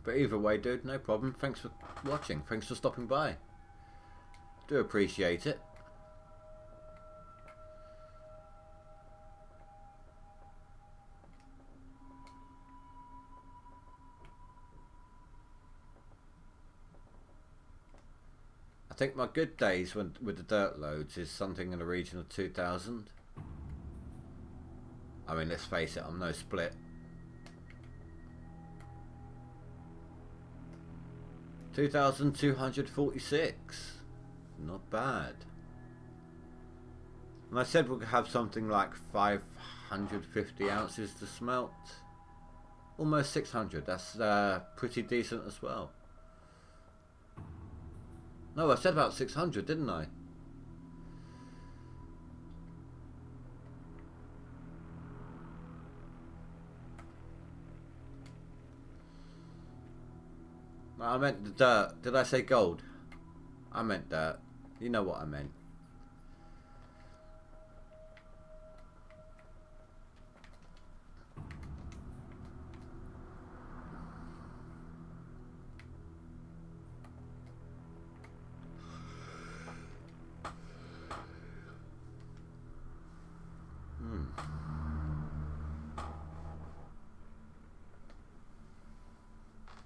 But either way, dude, no problem. Thanks for watching. Thanks for stopping by. Do appreciate it. I think my good days with the dirt loads is something in the region of 2,000. I mean, let's face it, I'm no split. 2,246. Not bad. And I said we'll have something like 550 ounces to smelt. Almost 600. That's pretty decent as well. No, I said about 600, didn't I? I meant the dirt. Did I say gold? I meant dirt. You know what I meant.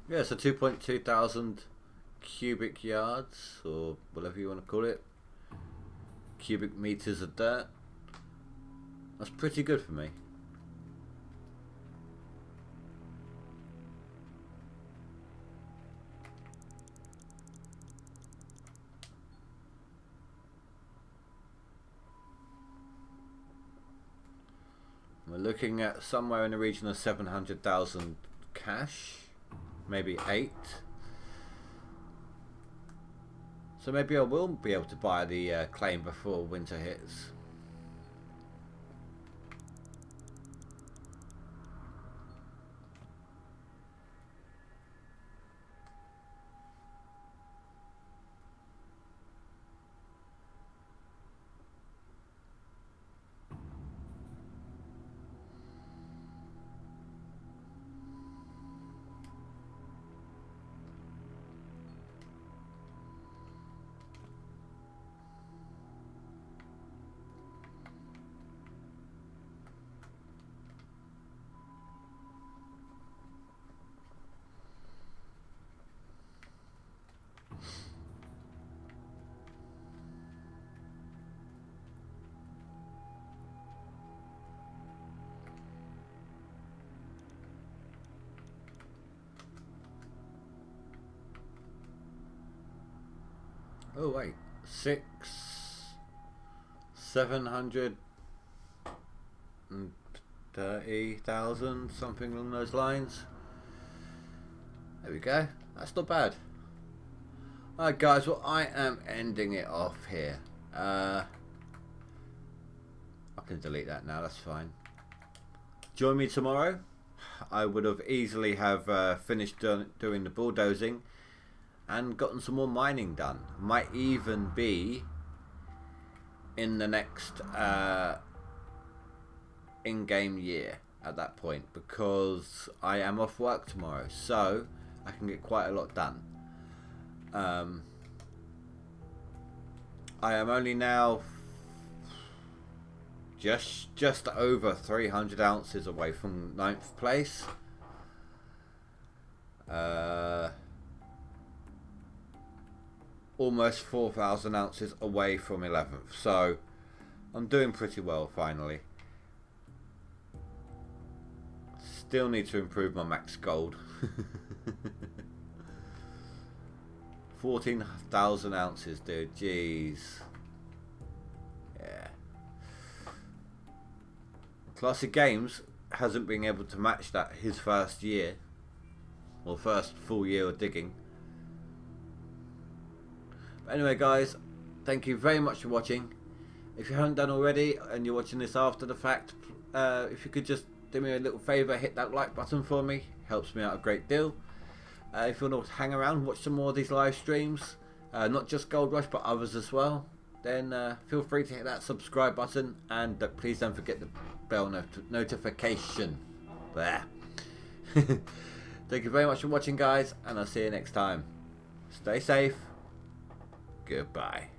Yeah, so 2.2 thousand cubic yards, or whatever you want to call it, cubic meters of dirt. That's pretty good for me. We're looking at somewhere in the region of 700,000 cash. Maybe 8. So maybe I will be able to buy the claim before winter hits. Oh wait, 730,000, something along those lines. There we go. That's not bad. Alright guys, well I am ending it off here. I can delete that now, that's fine. Join me tomorrow. I would have easily have finished doing the bulldozing and gotten some more mining done. Might even be in the next in-game year at that point, because I am off work tomorrow, so I can get quite a lot done. I am only now just over 300 ounces away from 9th place. Almost 4,000 ounces away from 11th, so I'm doing pretty well finally. Still need to improve my max gold. 14,000 ounces, dude. Jeez. Yeah. Classic Games hasn't been able to match that his first year, or first full year of digging. But anyway, guys, thank you very much for watching. If you haven't done already and you're watching this after the fact, if you could just do me a little favour, hit that like button for me. Helps me out a great deal. If you want to hang around and watch some more of these live streams, not just GoldRush but others as well, then feel free to hit that subscribe button, and please don't forget the bell notification there. Thank you very much for watching, guys, and I'll see you next time. Stay safe. Goodbye.